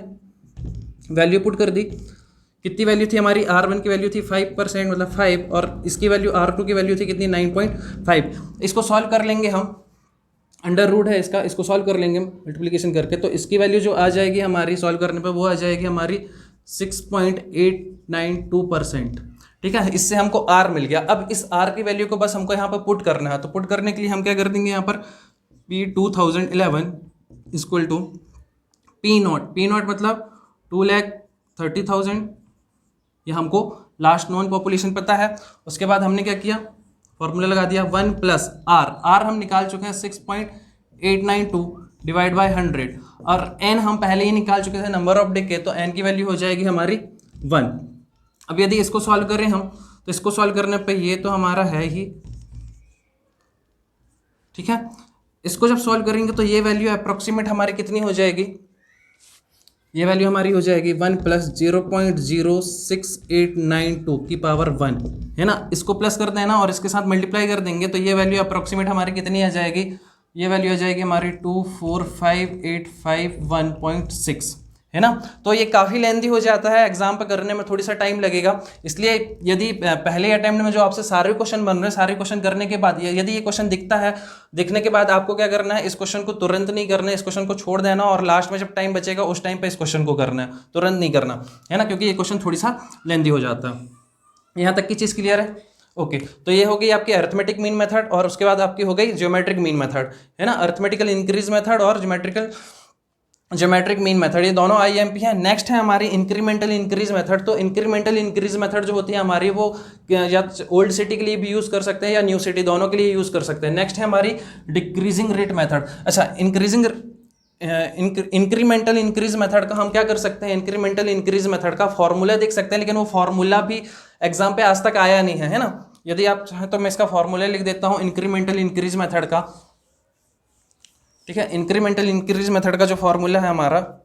वैल्यू पुट कर दी। कितनी वैल्यू थी हमारी, R1 की वैल्यू थी 5%, मतलब 5, और इसकी वैल्यू R2 की वैल्यू थी कितनी, 9.5। इसको सॉल्व कर लेंगे हम, अंडर रूट है इसका, इसको सॉल्व कर लेंगे मल्टीप्लिकेशन करके, तो इसकी वैल्यू जो आ जाएगी हमारी सॉल्व करने पे वो आ जाएगी हमारी 6.892%। ठीक है, इससे हमको R मिल गया। अब इस R की वैल्यू को बस हमको यहाँ पर पुट करना है, तो पुट करने के लिए हम क्या कर देंगे, यहाँ पर P2011 इक्वल टू P0 मतलब 2,30,000, ये हमको लास्ट नॉन पॉपुलेशन पता है। उसके बाद हमने क्या किया, फॉर्मूला लगा दिया 1 प्लस R हम निकाल चुके हैं 6.892 डिवाइड बाय 100, और n हम पहले ही निकाल चुके थे नंबर ऑफ डिके, तो n की वैल्यू हो जाएगी हमारी 1। अब यदि इसको सॉल्व करें हम, तो इसको सॉल्व करने पे ये तो हमारा है ही, ठीक है। इसको जब सॉल्व करेंगे तो ये वैल्यू अप्रोक्सीमेट हमारी कितनी हो जाएगी, ये वैल्यू हमारी हो जाएगी 1 प्लस 0.06892 की पावर 1, है ना। इसको प्लस कर देना और इसके साथ मल्टीप्लाई कर देंगे तो ये वैल्यू अप्रोक्सीमेट हमारी कितनी आ जाएगी, ये वैल्यू आ जाएगी हमारी 245,851.6, है ना। तो ये काफ़ी लेंदी हो जाता है, एग्जाम पे करने में थोड़ी सा टाइम लगेगा, इसलिए यदि पहले अटेम्प्ट में जो आपसे सारे क्वेश्चन बन रहे हैं, सारे क्वेश्चन करने के बाद यदि ये क्वेश्चन दिखता है, दिखने के बाद आपको क्या करना है, इस क्वेश्चन को तुरंत नहीं करना है, इस क्वेश्चन को छोड़ देना और लास्ट में जब टाइम बचेगा उस टाइम पे इस क्वेश्चन को करना है, तुरंत नहीं करना, है ना, क्योंकि ये क्वेश्चन थोड़ी सा लेंदी हो जाता है। यहाँ तक की चीज़ क्लियर है, ओके। तो ये हो गई आपकी अर्थमेटिक मीन मेथड, और उसके बाद आपकी हो गई ज्योमेट्रिक मीन मेथड, है ना, अर्थमेटिकल इंक्रीज मेथड और ज्योमेट्रिक मीन मेथड, ये दोनों IMP हैं। नेक्स्ट है हमारी इंक्रीमेंटल इंक्रीज मेथड। तो इंक्रीमेंटल इंक्रीज मेथड जो होती है हमारी, वो या ओल्ड सिटी के लिए भी यूज़ कर सकते हैं या न्यू सिटी, दोनों के लिए यूज़ कर सकते हैं। नेक्स्ट है हमारी डिक्रीजिंग रेट मेथड। अच्छा, इंक्रीमेंटल इंक्रीज मेथड का हम क्या कर सकते हैं, इंक्रीमेंटल इंक्रीज मेथड का फॉर्मूला देख सकते हैं, लेकिन वो फॉर्मूला भी एग्जाम पे आज तक आया नहीं है, है ना। यदि आप चाहें तो मैं इसका फॉर्मूला लिख देता हूँ इंक्रीमेंटल इंक्रीज मेथड का, ठीक है। इंक्रीमेंटल इंक्रीज मेथड का जो फॉर्मूला है हमारा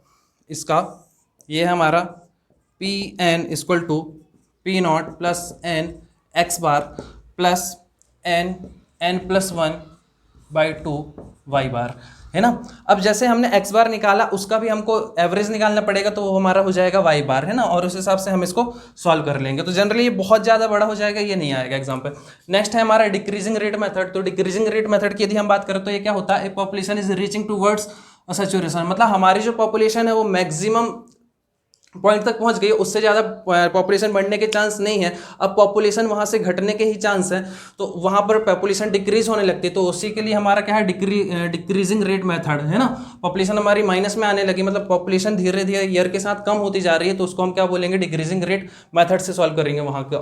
इसका, ये है हमारा Pn equal to P0 plus n x bar plus n plus 1 by 2 y bar, है ना। अब जैसे हमने x बार निकाला उसका भी हमको एवरेज निकालना पड़ेगा, तो वो हमारा हो जाएगा y बार, है ना, और उस हिसाब से हम इसको सॉल्व कर लेंगे। तो जनरली ये बहुत ज़्यादा बड़ा हो जाएगा, ये नहीं आएगा एग्जाम पे। नेक्स्ट है हमारा डिक्रीजिंग रेट मेथड। तो डिक्रीजिंग रेट मेथड की यदि हम बात करें तो ये क्या होता है, population is reaching towards saturation, मतलब हमारी जो पॉपुलेशन है वो मैक्सिमम पॉइंट तक पहुंच गई, उससे ज़्यादा पॉपुलेशन बढ़ने के चांस नहीं है। अब पॉपुलेशन वहाँ से घटने के ही चांस है, तो वहाँ पर पॉपुलेशन डिक्रीज होने लगती है, तो उसी के लिए हमारा क्या है, डिक्रीजिंग रेट मेथड, है ना। पॉपुलेशन हमारी माइनस में आने लगी, मतलब पॉपुलेशन धीरे धीरे ईयर के साथ कम होती जा रही है, तो उसको हम क्या बोलेंगे, डिक्रीजिंग रेट मेथड से सॉल्व करेंगे, वहाँ का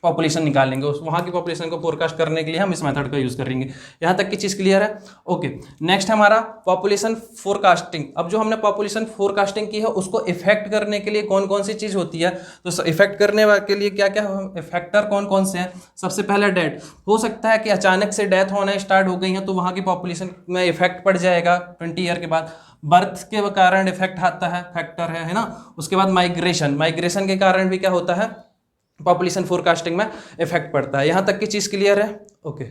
पॉपुलेशन निकालेंगे, उस वहाँ की पॉपुलेशन को फोरकास्ट करने के लिए हम इस मेथड का यूज़ करेंगे। यहाँ तक की चीज़ क्लियर है, ओके। नेक्स्ट हमारा पॉपुलेशन फोरकास्टिंग। अब जो हमने पॉपुलेशन फोरकास्टिंग की है उसको इफेक्ट करने के लिए कौन कौन सी चीज़ होती है, तो इफेक्ट करने के लिए क्या क्या फैक्टर कौन कौन से हैं। सबसे पहले डेथ, हो सकता है कि अचानक से डेथ होना स्टार्ट हो गई है, तो वहाँ की पॉपुलेशन में इफेक्ट पड़ जाएगा 20 ईयर के बाद। बर्थ के कारण इफेक्ट आता है, फैक्टर है ना। उसके बाद माइग्रेशन के कारण भी क्या होता है, पॉपुलेशन फोरकास्टिंग में इफेक्ट पड़ता है। यहां तक की चीज क्लियर है, ओके।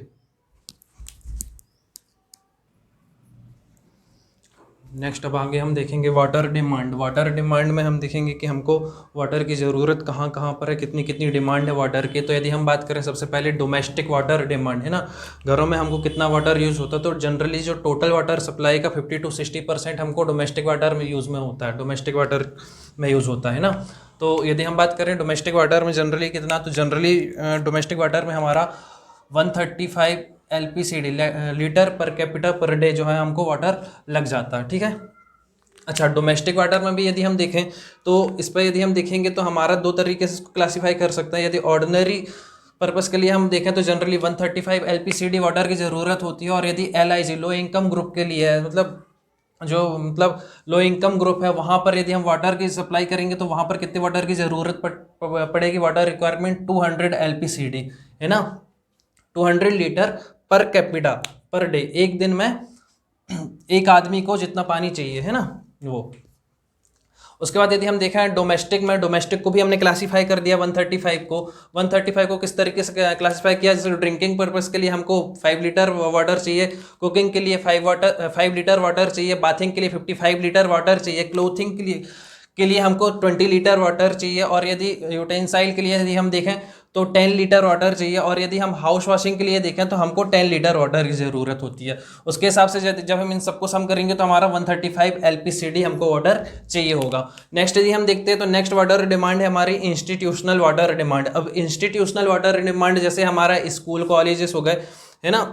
नेक्स्ट अब आगे हम देखेंगे वाटर डिमांड। वाटर डिमांड में हम देखेंगे कि हमको वाटर की ज़रूरत कहाँ कहाँ पर है, कितनी कितनी डिमांड है वाटर की। तो यदि हम बात करें सबसे पहले डोमेस्टिक वाटर डिमांड, है ना, घरों में हमको कितना वाटर यूज़ होता है, तो जनरली जो टोटल वाटर सप्लाई का 50 to 60% हमको डोमेस्टिक वाटर में यूज़ में होता है, डोमेस्टिक वाटर में यूज़ होता है ना। तो यदि हम बात करें डोमेस्टिक वाटर में जनरली कितना, तो जनरली डोमेस्टिक वाटर में हमारा 135 LPCD litre per capita per day जो है हमको वाटर लग जाता है, ठीक है। अच्छा, डोमेस्टिक वाटर में भी यदि हम देखें तो इस पर यदि हम देखेंगे तो हमारा दो तरीके से इसको क्लासीफाई कर सकते हैं। यदि ऑर्डिनरी पर्पस के लिए हम देखें तो जनरली 135 LPCD वाटर की ज़रूरत होती है, और यदि LIG लो इनकम ग्रुप के लिए है, मतलब जो मतलब लो इनकम ग्रुप है वहाँ पर यदि हम वाटर की सप्लाई करेंगे तो वहाँ पर कितने वाटर की ज़रूरत पड़ेगी, वाटर रिक्वायरमेंट 200 LPCD है ना, 200 litre per capita per day, एक दिन में एक आदमी को जितना पानी चाहिए है ना वो। उसके बाद यदि हम देखा है डोमेस्टिक में, डोमेस्टिक को भी हमने क्लासीफाई कर दिया 135 को किस तरीके से क्लासीफाई किया, जैसे ड्रिंकिंग पर्पस के लिए हमको 5 लीटर वाटर चाहिए, कुकिंग के लिए 5 लीटर वाटर चाहिए, बाथिंग के लिए 55 लीटर वाटर चाहिए, क्लोथिंग के लिए हमको 20 लीटर वाटर चाहिए, और यदि यूटेंसाइल के लिए यदि हम देखें तो 10 लीटर वाटर चाहिए, और यदि हम हाउस वॉशिंग के लिए देखें तो हमको 10 लीटर वाटर की ज़रूरत होती है। उसके हिसाब से जब हम इन सबको सम करेंगे तो हमारा 135 LPCD हमको वाटर चाहिए होगा। नेक्स्ट यदि हम देखते हैं तो नेक्स्ट वाटर डिमांड है हमारी इंस्टीट्यूशनल वाटर डिमांड। अब इंस्टीट्यूशनल वाटर डिमांड जैसे हमारा स्कूल कॉलेजेस हो गए है ना,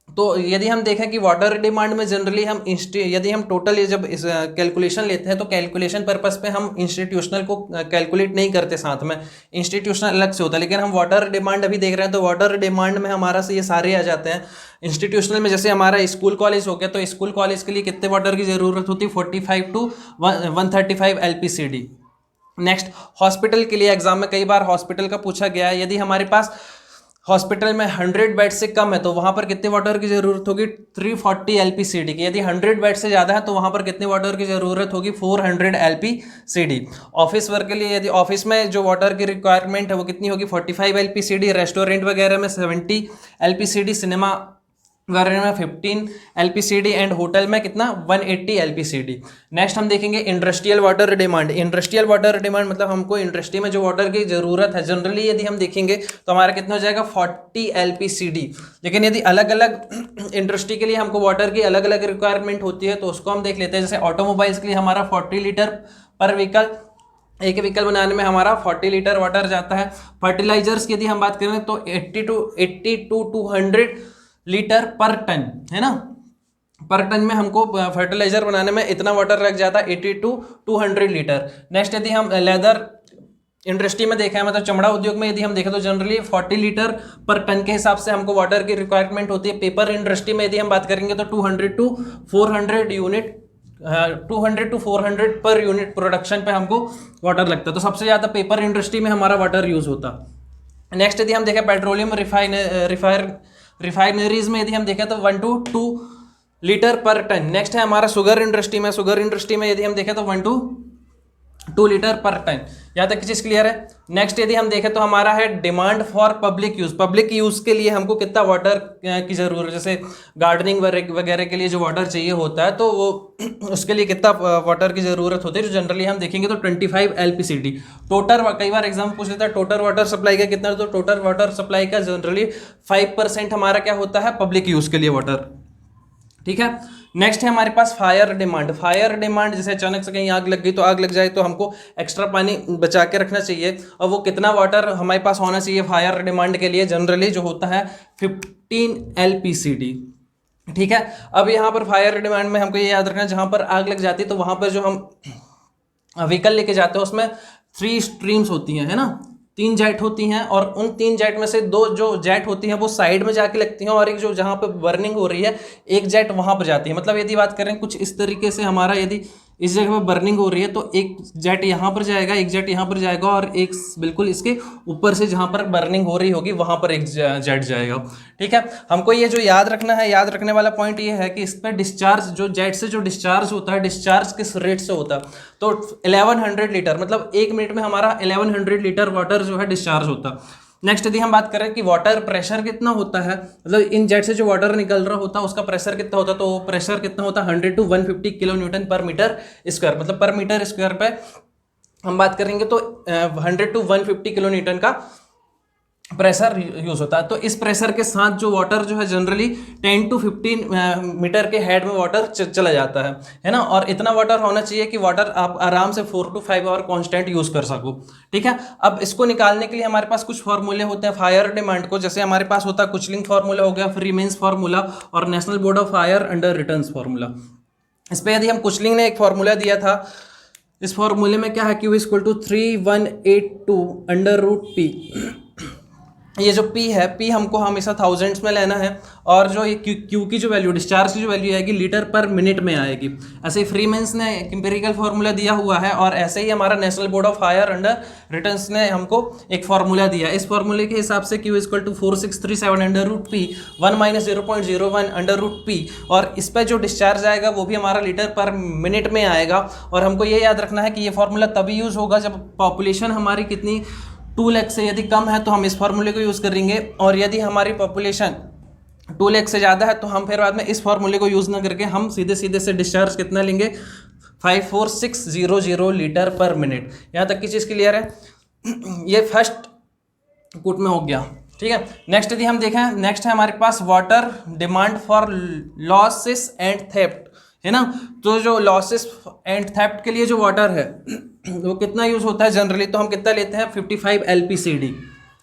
तो यदि हम देखें कि वाटर डिमांड में जनरली हम यदि हम टोटल जब इस कैलकुलेशन लेते हैं तो कैलकुलेशन पर्पस पे हम इंस्टीट्यूशनल को कैलकुलेट नहीं करते, साथ में इंस्टीट्यूशनल अलग से होता है। लेकिन हम वाटर डिमांड अभी देख रहे हैं तो वाटर डिमांड में हमारा से ये सारे आ जाते हैं। इंस्टीट्यूशनल में जैसे हमारा स्कूल कॉलेज हो गया तो स्कूल कॉलेज के लिए कितने वाटर की ज़रूरत होती है, 45 to 135 LPCD। नेक्स्ट हॉस्पिटल के लिए एग्जाम में कई बार हॉस्पिटल का पूछा गया है, यदि हमारे पास हॉस्पिटल में 100 बेड से कम है तो वहाँ पर कितने वाटर की ज़रूरत होगी, 340 LPCD की। यदि 100 बेड से ज़्यादा है तो वहाँ पर कितने वाटर की ज़रूरत होगी, 400 LPCD। ऑफिस वर्क के लिए यदि ऑफिस में जो वाटर की रिक्वायरमेंट है वो कितनी होगी, 45 LPCD। रेस्टोरेंट वगैरह में 70 LPCD, सिनेमा वगैरह में 15 LPCD एंड होटल में कितना, 180 LPCD। नेक्स्ट हम देखेंगे industrial water demand. Industrial water demand मतलब हमको इंडस्ट्री में जो वाटर की ज़रूरत है जनरली यदि हम देखेंगे तो हमारा कितना हो जाएगा, 40 LPCD। लेकिन यदि अलग अलग इंडस्ट्री के लिए हमको वाटर की अलग अलग रिक्वायरमेंट होती है तो उसको हम देख लेते हैं। जैसे ऑटोमोबाइल्स के लिए हमारा 40 लीटर पर व्हीकल, एक व्हीकल बनाने में हमारा 40 लीटर वाटर जाता है। फर्टिलाइजर्स की यदि हम बात करें तो 80 to 200 लीटर पर टन है ना, पर टन में हमको फर्टिलाइजर बनाने में इतना वाटर लग जाता है, 80 to 200 लीटर। नेक्स्ट यदि हम लेदर इंडस्ट्री में देखा है, मतलब चमड़ा उद्योग में यदि हम देखें तो जनरली 40 लीटर पर टन के हिसाब से हमको वाटर की रिक्वायरमेंट होती है। पेपर इंडस्ट्री में यदि हम बात करेंगे तो 200 to 400 unit 200 to 400 per unit production पे हमको वाटर लगता है, तो सबसे ज़्यादा पेपर इंडस्ट्री में हमारा वाटर यूज़ होता है। नेक्स्ट यदि हम देखें पेट्रोलियम रिफाइनरीज में यदि हम देखें तो 1 to 2 लीटर पर टन। नेक्स्ट है हमारा शुगर इंडस्ट्री में, शुगर इंडस्ट्री में यदि हम देखें तो 1 to 2 लीटर पर टन। यहाँ तक की चीज़ क्लियर है। नेक्स्ट यदि हम देखें तो हमारा है demand for public use. Public use के लिए हमको कितना वाटर की ज़रूरत है, जैसे गार्डनिंग वगैरह के लिए जो वाटर चाहिए होता है तो वो उसके लिए कितना वाटर की ज़रूरत होती है, जो जनरली हम देखेंगे तो 25 LPCD। टोटल कई बार एग्जाम पूछ लेता है टोटल वाटर सप्लाई का कितना, तो टोटल वाटर सप्लाई का जनरली 5% हमारा क्या होता है, पब्लिक यूज़ के लिए वाटर। ठीक है। नेक्स्ट है हमारे पास फायर डिमांड। फायर डिमांड जैसे अचानक से कहीं आग लग गई तो आग लग जाए तो हमको एक्स्ट्रा पानी बचा के रखना चाहिए, और वो कितना वाटर हमारे पास होना चाहिए फायर डिमांड के लिए, जनरली जो होता है 15 LPCD। ठीक है। अब यहाँ पर फायर डिमांड में हमको ये याद रखना, जहाँ पर आग लग जाती है तो वहाँ पर जो हम व्हीकल लेके जाते हैं उसमें 3 स्ट्रीम्स होती हैं, है ना, 3 जेट होती हैं, और उन 3 जेट में से 2 जो जेट होती हैं वो साइड में जाके लगती हैं, और एक जो जहाँ पे बर्निंग हो रही है एक जेट वहाँ पर जाती है। मतलब यदि बात करें कुछ इस तरीके से, हमारा यदि इस जगह पर बर्निंग हो रही है तो एक जेट यहाँ पर जाएगा, एक जेट यहाँ पर जाएगा, और एक बिल्कुल इसके ऊपर से जहाँ पर बर्निंग हो रही होगी वहाँ पर एक जेट जाएगा। ठीक है। हमको ये जो याद रखना है, याद रखने वाला पॉइंट ये है कि इस पर डिस्चार्ज जो जेट से जो डिस्चार्ज होता है, डिस्चार्ज किस रेट से होता है, तो 1100 लीटर, मतलब 1 मिनट में हमारा 1100 लीटर वाटर जो है डिस्चार्ज होता है। नेक्स्ट यदि हम बात करें कि वाटर प्रेशर कितना होता है, मतलब इन जेट से जो वाटर निकल रहा होता है उसका प्रेशर कितना होता है, तो प्रेशर कितना होता है 100 to 150 किलो न्यूटन पर मीटर स्क्वायर, मतलब पर मीटर स्क्वायर पे हम बात करेंगे तो 100 to 150 किलो न्यूटन का प्रेशर यूज होता है। तो इस प्रेशर के साथ जो वाटर जो है जनरली 10 to 15 मीटर के हेड में वाटर चला जाता है ना, और इतना वाटर होना चाहिए कि वाटर आप आराम से 4 to 5 आवर कांस्टेंट यूज कर सको। ठीक है। अब इसको निकालने के लिए हमारे पास कुछ फार्मूले होते हैं फायर डिमांड को, जैसे हमारे पास होता है कुचलिंग फार्मूला हो गया, फ्रीमेंस फार्मूला, और national Board of fire under returns formula. इस पर यदि हम कुचलिंग ने एक फार्मूला दिया था, इस फार्मूले में क्या है, Q = 3182 √P ये जो P है, P हमको हमेशा थाउजेंड्स में लेना है, और जो ये Q की जो वैल्यू, डिस्चार्ज की जो वैल्यू आएगी लीटर पर मिनट में आएगी। ऐसे ही फ्रीमेंस ने एम्पिरिकल फार्मूला दिया हुआ है, और ऐसे ही हमारा National Board of Fire Underwriters ने हमको एक फार्मूला दिया। इस फार्मूले के हिसाब से Q equal to 4637 under root P 1 minus 0.01 under root P, और इस पर जो डिस्चार्ज आएगा वो भी हमारा लीटर पर मिनट में आएगा। और हमको ये याद रखना है कि ये फार्मूला तभी यूज़ होगा जब पॉपुलेशन हमारी कितनी 2 लाख से यदि कम है तो हम इस फार्मूले को यूज़ करेंगे, और यदि हमारी पॉपुलेशन 2 लाख से ज़्यादा है तो हम फिर बाद में इस फार्मूले को यूज़ ना करके हम सीधे सीधे से डिस्चार्ज कितना लेंगे, 54600 लीटर पर मिनट। यहाँ तक की चीज़ क्लियर है? ये फर्स्ट कुट में हो गया, ठीक है। नेक्स्ट यदि हम देखें, नेक्स्ट है हमारे पास water demand for losses and theft, है ना। तो जो लॉसेस एंड थेफ्ट के लिए जो वाटर है वो कितना यूज़ होता है जनरली, तो हम कितना लेते हैं 55 LPCD।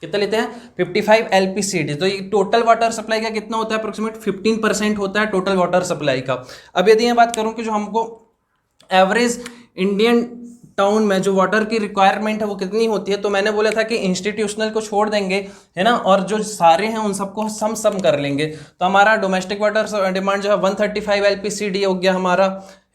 कितना लेते हैं 55 LPCD। तो ये टोटल वाटर सप्लाई का कितना होता है, अप्रोक्सीमेट 15% होता है टोटल वाटर सप्लाई का। अब यदि मैं बात करूं कि जो हमको एवरेज इंडियन टाउन में जो वाटर की रिक्वायरमेंट है वो कितनी होती है, तो मैंने बोला था कि इंस्टीट्यूशनल को छोड़ देंगे, है ना, और जो सारे हैं उन सबको सम कर लेंगे। तो हमारा डोमेस्टिक वाटर डिमांड जो है 135 LPCD हो गया हमारा,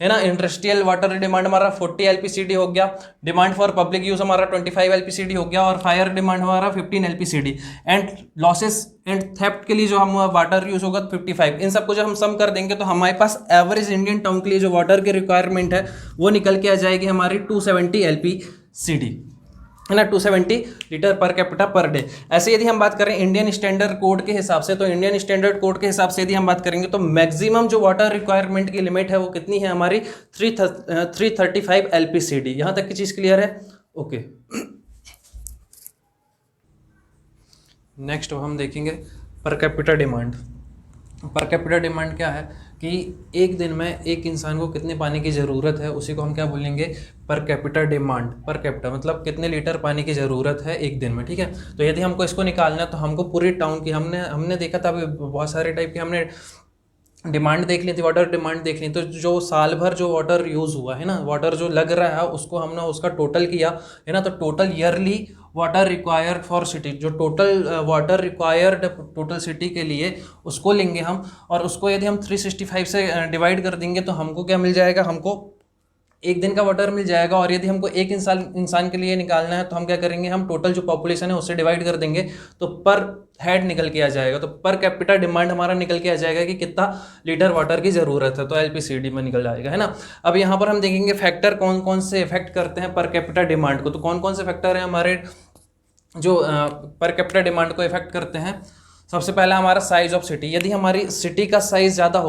है ना। इंडस्ट्रियल वाटर डिमांड हमारा 40 LPCD हो गया, डिमांड फॉर पब्लिक यूज हमारा 25 LPCD हो गया, और फायर डिमांड हमारा 15 LPCD, and losses and theft के लिए जो हम वाटर यूज होगा 55। इन सबको जब हम सम कर देंगे तो हमारे पास एवरेज इंडियन टाउन के लिए जो वाटर की रिक्वायरमेंट है वो निकल के आ जाएगी हमारी 270 LPCD, है ना, 270 litre per capita per day. ऐसे यदि हम बात करें इंडियन स्टैंडर्ड कोड के हिसाब से, तो इंडियन स्टैंडर्ड कोड के हिसाब से यदि हम बात करेंगे तो मैक्सिमम जो वाटर रिक्वायरमेंट की लिमिट है वो कितनी है हमारी 335 LPCD। यहाँ तक की चीज़ क्लियर है? ओके। नेक्स्ट हम देखेंगे per capita demand. Per capita demand क्या है कि एक दिन में एक इंसान को कितने पानी की ज़रूरत है, उसी को हम क्या बोलेंगे, per capita demand. Per capita मतलब कितने लीटर पानी की ज़रूरत है एक दिन में, ठीक है। तो यदि हमको इसको निकालना है तो हमको पूरे टाउन की हमने देखा था अभी बहुत सारे टाइप के हमने डिमांड देख ली थी, वाटर डिमांड देख ली। तो जो साल भर जो वाटर यूज़ हुआ है ना, वाटर जो लग रहा है उसको हमने उसका टोटल किया, है ना। तो total yearly water required for city, जो total water required total city के लिए उसको लेंगे हम, और उसको यदि हम 365 से डिवाइड कर देंगे तो हमको क्या मिल जाएगा, हमको एक दिन का वाटर मिल जाएगा। और यदि हमको एक इंसान के लिए निकालना है तो हम क्या करेंगे, हम टोटल जो पॉपुलेशन है उससे डिवाइड कर देंगे तो पर हेड निकल के आ जाएगा। तो पर कैपिटा डिमांड हमारा निकल के आ जाएगा कि कितना लीटर वाटर की ज़रूरत है, तो LPCD में निकल जाएगा, है ना। अब यहाँ पर हम देखेंगे फैक्टर कौन कौन से इफेक्ट करते हैं पर कैपिटा डिमांड को। तो कौन कौन से फैक्टर हैं हमारे जो पर कैपिटा डिमांड को इफेक्ट करते हैं। सबसे पहला हमारा साइज ऑफ सिटी। यदि हमारी सिटी का साइज ज़्यादा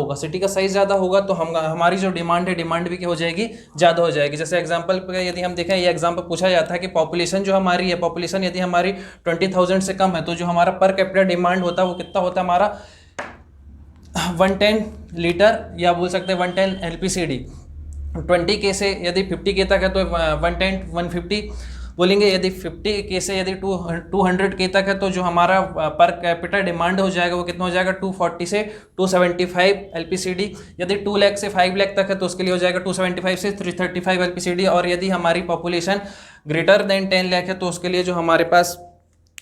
होगा तो हमारी जो डिमांड है, डिमांड भी क्या हो जाएगी, ज़्यादा हो जाएगी। जैसे एग्जांपल पे यदि हम देखें, ये एग्जांपल पूछा जाता है कि पॉपुलेशन जो हमारी है, पॉपुलेशन यदि हमारी 20,000 से कम है तो जो हमारा पर कैपिटा डिमांड होता है वो कितना होता है हमारा 110 लीटर, या बोल सकते हैं 110 LPCD। 20K से यदि 50K तक है तो 110 150 बोलेंगे। यदि 50K से यदि 200K तक है तो जो हमारा पर कैपिटा डिमांड हो जाएगा वो कितना हो जाएगा 240 से 275 LPCD। यदि 2 लाख से 5 लाख तक है तो उसके लिए हो जाएगा 275 से 335 LPCD। और यदि हमारी पॉपुलेशन ग्रेटर देन 10 लाख है तो उसके लिए जो हमारे पास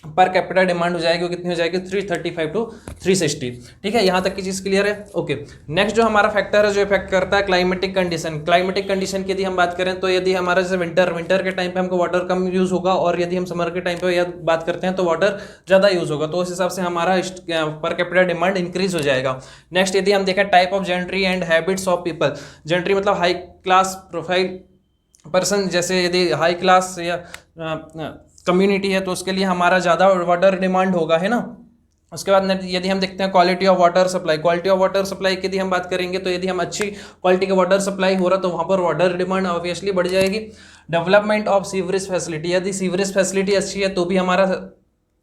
पर कैपिटा डिमांड हो जाएगी वो कितनी हो जाएगी 335 टू 360। ठीक है, यहाँ तक की चीज़ क्लियर है? ओके। नेक्स्ट जो हमारा फैक्टर है जो इफेक्ट करता है क्लाइमेटिक कंडीशन। क्लाइमेटिक कंडीशन की यदि हम बात करें तो यदि हमारा जैसे विंटर के टाइम पे हमको वाटर कम यूज़ होगा, और यदि हम समर के टाइम पे बात करते हैं तो वाटर ज़्यादा यूज़ होगा, तो उस हिसाब से हमारा पर कैपिटा डिमांड इंक्रीज हो जाएगा। नेक्स्ट यदि हम देखें type of gentry and habits of people. Gentry मतलब हाई क्लास प्रोफाइल पर्सन, जैसे यदि हाई क्लास या कम्युनिटी है तो उसके लिए हमारा ज़्यादा वाटर डिमांड होगा, है ना। उसके बाद यदि हम देखते हैं quality of water supply. Quality of water supply की यदि हम बात करेंगे तो यदि हम अच्छी क्वालिटी का वाटर सप्लाई हो रहा तो वहाँ पर वाटर डिमांड ऑब्वियसली बढ़ जाएगी। Development of sewerage facility. यदि सीवरेज फैसिलिटी अच्छी है तो भी हमारा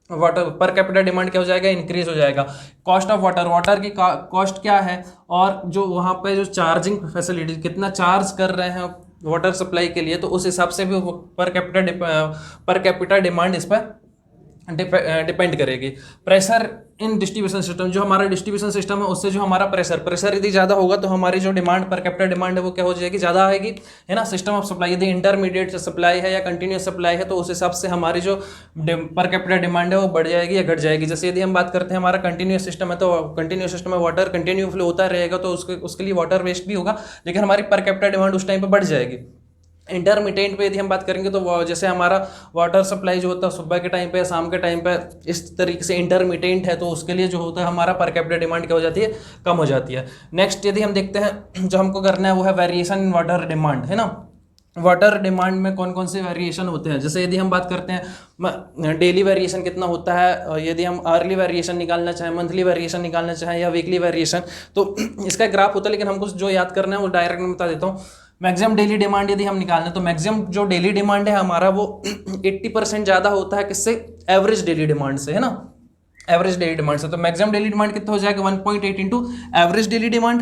वाटर पर कैपिटा डिमांड क्या हो जाएगा, इंक्रीज हो जाएगा। कॉस्ट ऑफ वाटर, वाटर की कॉस्ट क्या है, और जो वहाँ पे जो चार्जिंग फैसिलिटी कितना चार्ज कर रहे हैं वाटर सप्लाई के लिए, तो उस हिसाब से भी पर कैपिटा डिमांड इस पर डिपेंड करेगी। प्रेशर इन डिस्ट्रीब्यूशन सिस्टम, जो हमारा डिस्ट्रीब्यूशन सिस्टम है उससे जो हमारा प्रेशर यदि ज़्यादा होगा तो हमारी जो डिमांड पर कैपिटा डिमांड है वो क्या हो जाएगी, ज़्यादा आएगी, है ना। सिस्टम ऑफ सप्लाई यदि इंटरमीडिएट सप्लाई है या कंटिन्यूस सप्लाई है तो उस हिसाब से हमारी जो पर कैपिटा डिमांड है वो बढ़ जाएगी या घट जाएगी। जैसे यदि हम बात करते हैं हमारा कंटिन्यूस सिस्टम है तो कंटिन्यूस सिस्टम में वाटर कंटिन्यू फ्लो होता रहेगा तो उसके लिए वाटर वेस्ट भी होगा, लेकिन हमारी पर कैपिटा डिमांड उस टाइम पर बढ़ जाएगी। इंटरमिटेंट पे यदि हम बात करेंगे तो जैसे हमारा वाटर सप्लाई जो होता है सुबह के टाइम पे, शाम के टाइम पे, इस तरीके से इंटरमिटेंट है तो उसके लिए जो होता है हमारा पर कैपिटा डिमांड क्या हो जाती है, कम हो जाती है। नेक्स्ट यदि हम देखते हैं जो हमको करना है वो है वेरिएशन इन वाटर डिमांड, है ना। वाटर डिमांड में कौन कौन से वेरिएशन होते हैं, जैसे यदि हम बात करते हैं डेली वेरिएशन कितना होता है, और यदि हम अर्ली वेरिएशन निकालना चाहें, मंथली वेरिएशन निकालना चाहें या वीकली वेरिएशन, तो इसका ग्राफ होता है, लेकिन हमको जो याद करना है वो डायरेक्ट में बता देता हूँ। मैक्सिमम डेली डिमांड यदि हम निकालें तो मैक्सिमम जो डेली डिमांड है हमारा वो 80% ज़्यादा होता है किससे, एवरेज डेली डिमांड से, है ना, एवरेज डेली डिमांड से। तो मैक्सिमम डेली डिमांड कितना हो जाएगा, 1.8 इंटू एवरेज डेली डिमांड,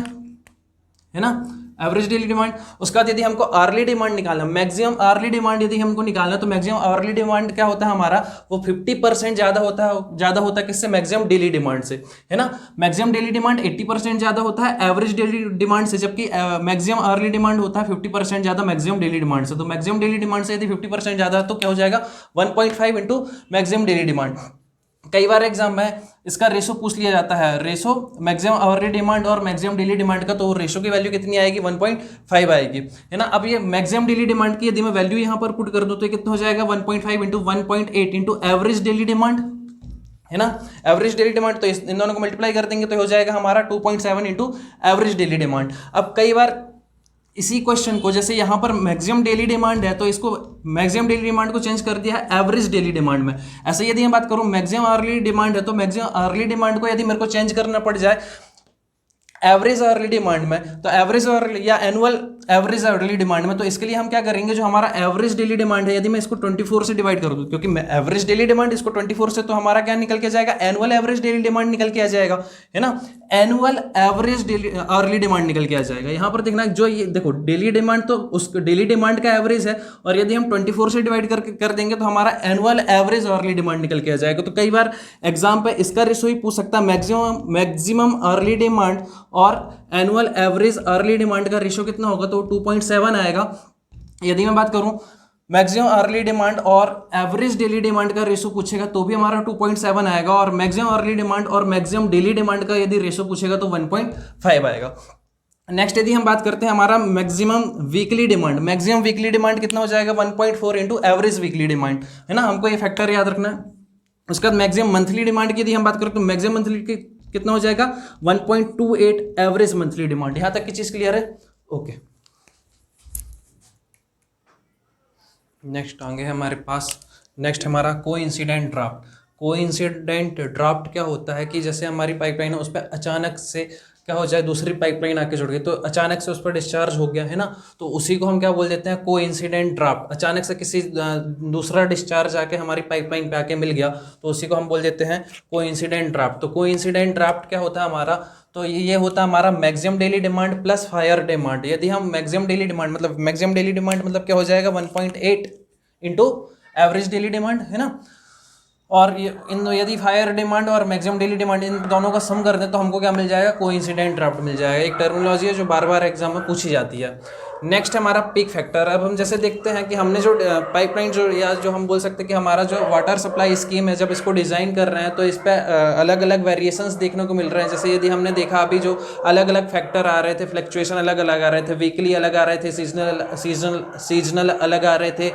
है ना, एवरेज डेली डिमांड। उसके बाद यदि हमको अर्ली डिमांड निकालना, मैक्सिमम अर्ली डिमांड यदि हमको निकालना तो मैक्सिमम अर्ली डिमांड क्या होता है हमारा, वो 50% ज़्यादा होता है किससे, मैक्सिमम डेली डिमांड से, है ना। मैक्सिमम डेली डिमांड 80% ज़्यादा होता है एवरेज डेली डिमांड से, जबकि मैक्सिमम अर्ली डिमांड होता है 50% ज़्यादा मैक्सिमम डेली डिमांड से। तो मैक्सिमम डेली डिमांड से यदि 50% ज़्यादा है तो क्या हो जाएगा, 1.5 इंटू मैक्सिमम डेली डिमांड। कई बार एग्जाम में इसका रेशो पूछ लिया जाता है, रेशो मैक्सिमम अर्ली डिमांड और मैक्सिमम डेली डिमांड का, तो रेशो की वैल्यू कितनी आएगी, 1.5 आएगी, है ना। अब ये मैक्सिमम डेली डिमांड की यदि मैं वैल्यू यहाँ पर पुट कर दूँ तो कितना हो जाएगा, 1.5 into 1.8 into average daily demand, है ना। एवरेज डेली डिमांड तो इन दोनों को मल्टीप्लाई कर देंगे तो हो जाएगा हमारा 2.7 इंटू एवरेज डेली डिमांड। अब कई बार इसी क्वेश्चन को, जैसे यहाँ पर मैक्सिमम डेली डिमांड है तो इसको मैक्सिमम डेली डिमांड को चेंज कर दिया है एवरेज डेली डिमांड में। ऐसे यदि हम बात करूँ मैक्सिमम अर्ली डिमांड है तो मैक्सिमम अर्ली डिमांड को यदि मेरे को चेंज करना पड़ जाए एवरेज अर्ली डिमांड में, तो एवरेज अर्ली या एनुअल एवरेज अर्ली डिमांड में, तो इसके लिए हम क्या करेंगे, जो हमारा एवरेज डेली डिमांड है यदि मैं इसको 24 से डिवाइड कर दूं, क्योंकि एवरेज डेली डिमांड इसको 24 से, तो हमारा क्या निकल के जाएगा, एनुअल एवरेज डेली डिमांड निकल के आ जाएगा, है ना। Annual average daily early demand निकल के आ जाएगा। यहाँ पर देखना जो ये देखो डेली डिमांड तो उस डेली डिमांड का एवरेज है, और यदि हम 24 से डिवाइड कर देंगे तो हमारा एनुअल एवरेज अर्ली डिमांड निकल के आ जाएगा। तो कई बार एग्जाम पे इसका रेशो ही पूछ सकता है, मैक्सिमम अर्ली डिमांड और एनुअल एवरेज अर्ली डिमांड का रेशो कितना होगा, तो 2.7 आएगा। यदि मैं बात करूं मैक्सिमम अर्ली डिमांड और एवरेज डेली डिमांड का रेशो पूछेगा तो भी हमारा 2.7 आएगा, और मैक्सिमम अर्ली डिमांड और मैक्सिमम डेली डिमांड का यदि रेशो पूछेगा तो 1.5 आएगा। नेक्स्ट यदि हम बात करते हैं हमारा maximum weekly demand, maximum weekly demand कितना हो जाएगा, 1.4 इंटू एवरेज वीकली डिमांड, है ना, हमको ये फैक्टर याद रखना है। उसके बाद मैक्सिमम मंथली डिमांड की यदि हम बात करें तो मैक्सिमम मंथली की कितना हो जाएगा, 1.28 एवरेज मंथली डिमांड। यहां तक की चीज क्लियर है, ओके। नेक्स्ट आगे हमारे पास, नेक्स्ट हमारा कोइंसिडेंट ड्राफ्ट। कोइंसिडेंट ड्राफ्ट क्या होता है कि जैसे हमारी पाइपलाइन है उस पर अचानक से क्या हो जाए, दूसरी पाइपलाइन आके जुड़ गई, तो अचानक से उस पर डिस्चार्ज हो गया, है ना, तो उसी को हम क्या बोल देते हैं, कोइंसिडेंट ड्राफ्ट। अचानक से किसी दूसरा डिस्चार्ज आके हमारी पाइपलाइन पे आके मिल गया तो उसी को हम बोल देते हैं कोइंसिडेंट ड्राफ्ट। तो कोइंसिडेंट ड्राफ्ट क्या होता है हमारा, तो ये होता है हमारा maximum daily demand plus fire demand. यदि हम मैक्सिमम डेली डिमांड मतलब क्या हो जाएगा, 1.8 इंटू एवरेज डेली डिमांड, है ना, और यदि हायर डिमांड और मैक्सिमम डेली डिमांड इन दोनों का सम कर दें तो हमको क्या मिल जाएगा, कोइंसिडेंट ड्राफ्ट मिल जाएगा। एक टर्मिनोलॉजी है जो बार बार एग्जाम में पूछी जाती है। नेक्स्ट हमारा पीक फैक्टर। अब हम जैसे देखते हैं कि हमने जो पाइपलाइन जो हम बोल सकते हैं कि हमारा जो वाटर सप्लाई स्कीम है, जब इसको डिज़ाइन कर रहे हैं तो इस पर अलग अलग वेरिएशंस देखने को मिल रहे हैं। जैसे यदि हमने देखा अभी जो अलग अलग फैक्टर आ रहे थे, फ्लक्चुएशन अलग अलग आ रहे थे, वीकली अलग आ रहे थे, सीजनल अलग आ रहे थे,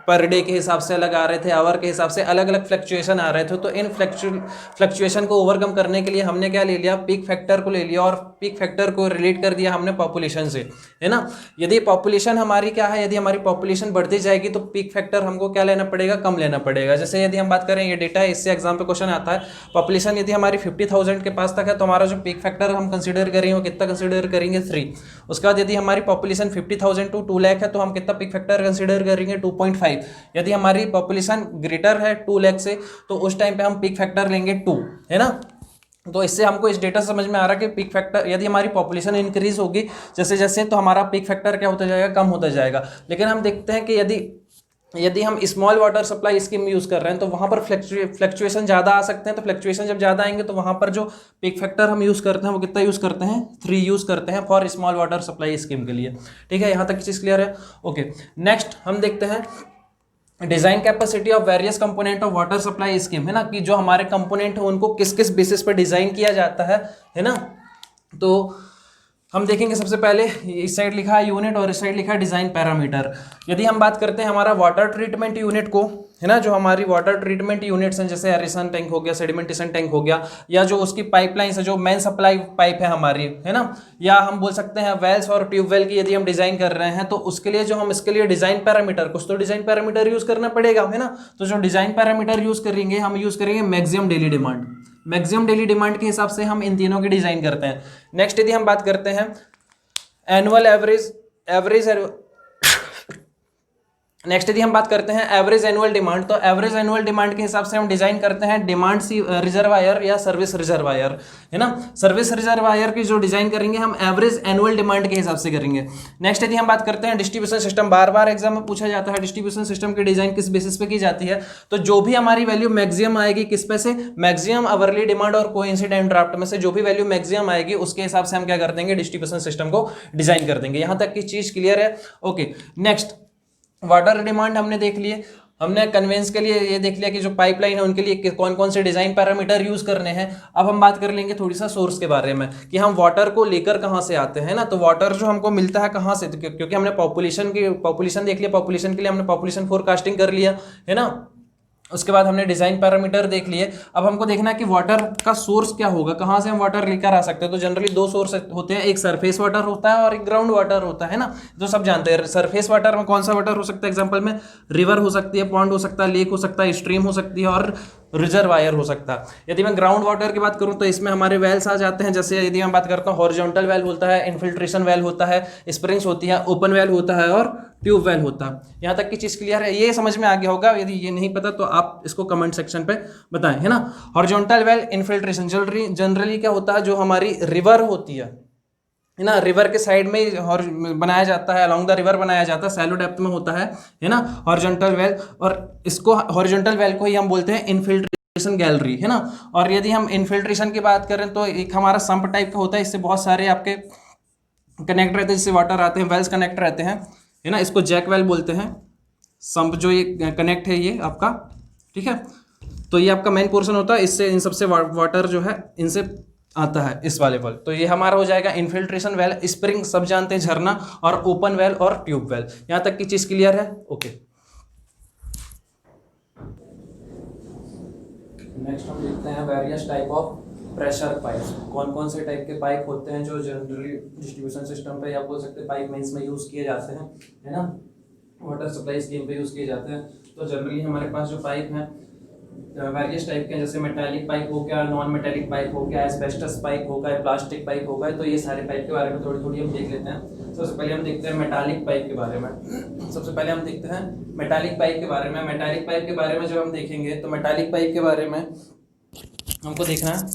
पर डे के हिसाब से अलग आ रहे थे, आवर के हिसाब से अलग अलग फ्लक्चुएशन आ रहे थे। तो इन फ्लक्चुएशन को ओवरकम करने के लिए हमने क्या ले लिया, पीक फैक्टर को ले लिया, और पीक फैक्टर को रिलेट कर दिया हमने पॉपुलेशन से, है ना। यदि पॉपुलेशन हमारी क्या है, यदि हमारी पॉपुलेशन बढ़ती जाएगी तो पीक फैक्टर हमको क्या लेना पड़ेगा, कम लेना पड़ेगा। जैसे यदि हम बात करें, ये डेटा है, इससे एग्जाम पे क्वेश्चन आता है, पॉपुलेशन यदि हमारी 50,000 के पास तक है तो हमारा जो पीक फैक्टर हम कंसिडर करेंगे वो कितना कंसिडर करेंगे, 3। उसके बाद यदि हमारी पॉपुलेशन 50,000 टू 2 लाख है तो हम कितना पीक फैक्टर कंसिडर करेंगे, 2.5। यदि हमारी पॉपुलेशन ग्रेटर है 2 लाख से तो उस टाइम पे हम पीक फैक्टर लेंगे 2, है ना। तो इससे हमको इस डेटा समझ में आ रहा है कि पीक फैक्टर, यदि हमारी पॉपुलेशन इंक्रीज होगी जैसे जैसे तो हमारा पीक फैक्टर क्या होता जाएगा, कम होता जाएगा। लेकिन हम देखते हैं कि यदि यदि हम small water supply scheme use कर रहे हैं तो वहाँ पर फ्लक्चुएशन ज़्यादा आ सकते हैं, तो फ्लक्चुएशन जब ज़्यादा आएंगे तो वहाँ पर जो पिक फैक्टर हम यूज़ करते हैं वो कितना यूज़ करते हैं, 3 यूज़ करते हैं for small water supply scheme के लिए। ठीक है, यहाँ तक की चीज़ क्लियर है। ओके, नेक्स्ट हम देखते हैं design capacity of various component of water supply scheme, है ना, कि जो हमारे कंपोनेंट है उनको किस किस बेसिस पर डिजाइन किया जाता है ना। तो हम देखेंगे सबसे पहले इस साइड लिखा है यूनिट और इस साइड लिखा है डिजाइन पैरामीटर। यदि हम बात करते हैं हमारा वाटर ट्रीटमेंट यूनिट को, है ना, जो हमारी वाटर ट्रीटमेंट यूनिट्स हैं जैसे एरेशन टैंक हो गया, सेडिमेंटेशन टैंक हो गया, या जो उसकी पाइपलाइंस है जो मेन सप्लाई पाइप है हमारी, है ना, या हम बोल सकते हैं वेल्स और ट्यूबवेल की यदि हम डिजाइन कर रहे हैं तो उसके लिए जो हम इसके लिए डिजाइन पैरामीटर, कुछ तो डिजाइन पैरामीटर यूज करना पड़ेगा, है ना। तो जो डिजाइन पैरामीटर यूज करेंगे हम यूज करेंगे maximum daily demand. Maximum daily demand के हिसाब से हम इन तीनों की डिजाइन करते हैं। नेक्स्ट यदि हम बात करते हैं एनुअल एवरेज नेक्स्ट यदि हम बात करते हैं एवरेज एनुअल डिमांड, तो एवरेज एनुअल डिमांड के हिसाब से हम डिजाइन करते हैं डिमांड रिजर्वायर या सर्विस रिजर्वायर, है ना। सर्विस रिजर्वायर की जो डिजाइन करेंगे हम एवरेज एनुअल डिमांड के हिसाब से करेंगे। नेक्स्ट यदि हम बात करते हैं डिस्ट्रीब्यूशन सिस्टम, बार बार एग्जाम में पूछा जाता है डिस्ट्रीब्यूशन सिस्टम की डिजाइन किस बेसिस पे की जाती है, तो जो भी हमारी वैल्यू मैक्सिमम आएगी किस पे से, मैक्सिमम आवरली डिमांड और कोइंसिडेंट ड्राफ्ट में से जो भी वैल्यू मैक्सिमम आएगी उसके हिसाब से हम क्या कर देंगे, डिस्ट्रीब्यूशन सिस्टम को डिजाइन कर देंगे। यहां तक की चीज क्लियर है। ओके, नेक्स्ट वाटर डिमांड हमने देख लिए, हमने कन्वेंस के लिए ये देख लिया कि जो पाइपलाइन है उनके लिए कौन कौन से डिजाइन पैरामीटर यूज करने हैं। अब हम बात कर लेंगे थोड़ी सा सोर्स के बारे में कि हम वाटर को लेकर कहाँ से आते हैं ना। तो वाटर जो हमको मिलता है कहाँ से, तो क्योंकि हमने पॉपुलेशन देख लिया, पॉपुलेशन के लिए हमने पॉपुलेशन फोरकास्टिंग कर लिया, है ना। उसके बाद हमने डिजाइन पैरामीटर देख लिए। अब हमको देखना है कि वाटर का सोर्स क्या होगा, कहाँ से हम वाटर लेकर आ सकते हैं। तो जनरली 2 सोर्स होते हैं, एक सरफेस वाटर होता है और एक ग्राउंड वाटर होता है ना, जो सब जानते हैं। सरफेस वाटर में कौन सा वाटर हो सकता है, एग्जांपल में रिवर हो सकती है, पॉन्ड हो सकता है, लेक हो सकता है, स्ट्रीम हो सकती है और रिजर्वायर हो सकता है। यदि मैं ग्राउंड वाटर की बात करूं तो इसमें हमारे वेल्स आ जाते हैं, जैसे यदि मैं बात करता हूं हॉरिजॉन्टल वेल होता है, इन्फिल्ट्रेशन वेल होता है, स्प्रिंग्स होती है, ओपन वेल होता है और ट्यूब वेल होता है। यहाँ तक की चीज क्लियर है, ये समझ में आ गया होगा। यदि ये नहीं पता तो आप इसको कमेंट सेक्शन पे बताएं, है ना। हॉरिजॉन्टल वेल इन्फिल्ट्रेशन जनरली क्या होता है, जो हमारी रिवर होती है ना, रिवर के साइड में बनाया जाता है, अलोंग द रिवर बनाया जाता है, सैलो डेप्थ में होता है ना हॉरिजॉन्टल वेल। और इसको हॉरिजॉन्टल वेल को ही हम बोलते हैं इन्फिल्ट्रेशन गैलरी, है ना। और यदि हम इन्फिल्ट्रेशन की बात करें तो एक हमारा संप टाइप का होता है, इससे बहुत सारे आपके कनेक्ट रहते हैं, जिससे वाटर आते हैं, वेल्स कनेक्ट रहते हैं, है ना। इसको जैक वेल बोलते हैं। संप जो ये कनेक्ट है ये आपका, ठीक है, तो ये आपका मेन पोर्शन होता है, इससे इन सबसे वाटर जो है इनसे आता है, इस वाले वेल। तो ये हमारा हो जाएगा इन्फिल्ट्रेशन वेल, स्प्रिंग सब जानते हैं, झरना, और ओपन वेल और ट्यूब वेल। यहां तक की चीज क्लियर है। ओके, नेक्स्ट हम देखते हैं various type of pressure pipes. कौन कौन से टाइप के पाइप होते हैं जो जनरली डिस्ट्रीब्यूशन सिस्टम पे या बोल सकते हैं पाइप मेंस में यूज किए जाते हैं, है ना, वाटर सप्लाई स्कीम पे यूज किए जाते हैं। तो जनरली हमारे पास जो पाइप हैं वेरियस टाइप के, जैसे मेटालिक पाइप हो गया, नॉन मेटालिक पाइप हो गया, एस्बेस्टस पाइप हो गया, प्लास्टिक पाइप हो गया। तो ये सारे पाइप के बारे में थोड़ी थोड़ी हम देख लेते हैं। सबसे पहले हम देखते हैं मेटालिक पाइप के बारे में। सबसे पहले हम देखते हैं मेटालिक पाइप के बारे में। मेटालिक पाइप के बारे में जब हम देखेंगे तो मेटालिक पाइप के बारे में हमको देखना है,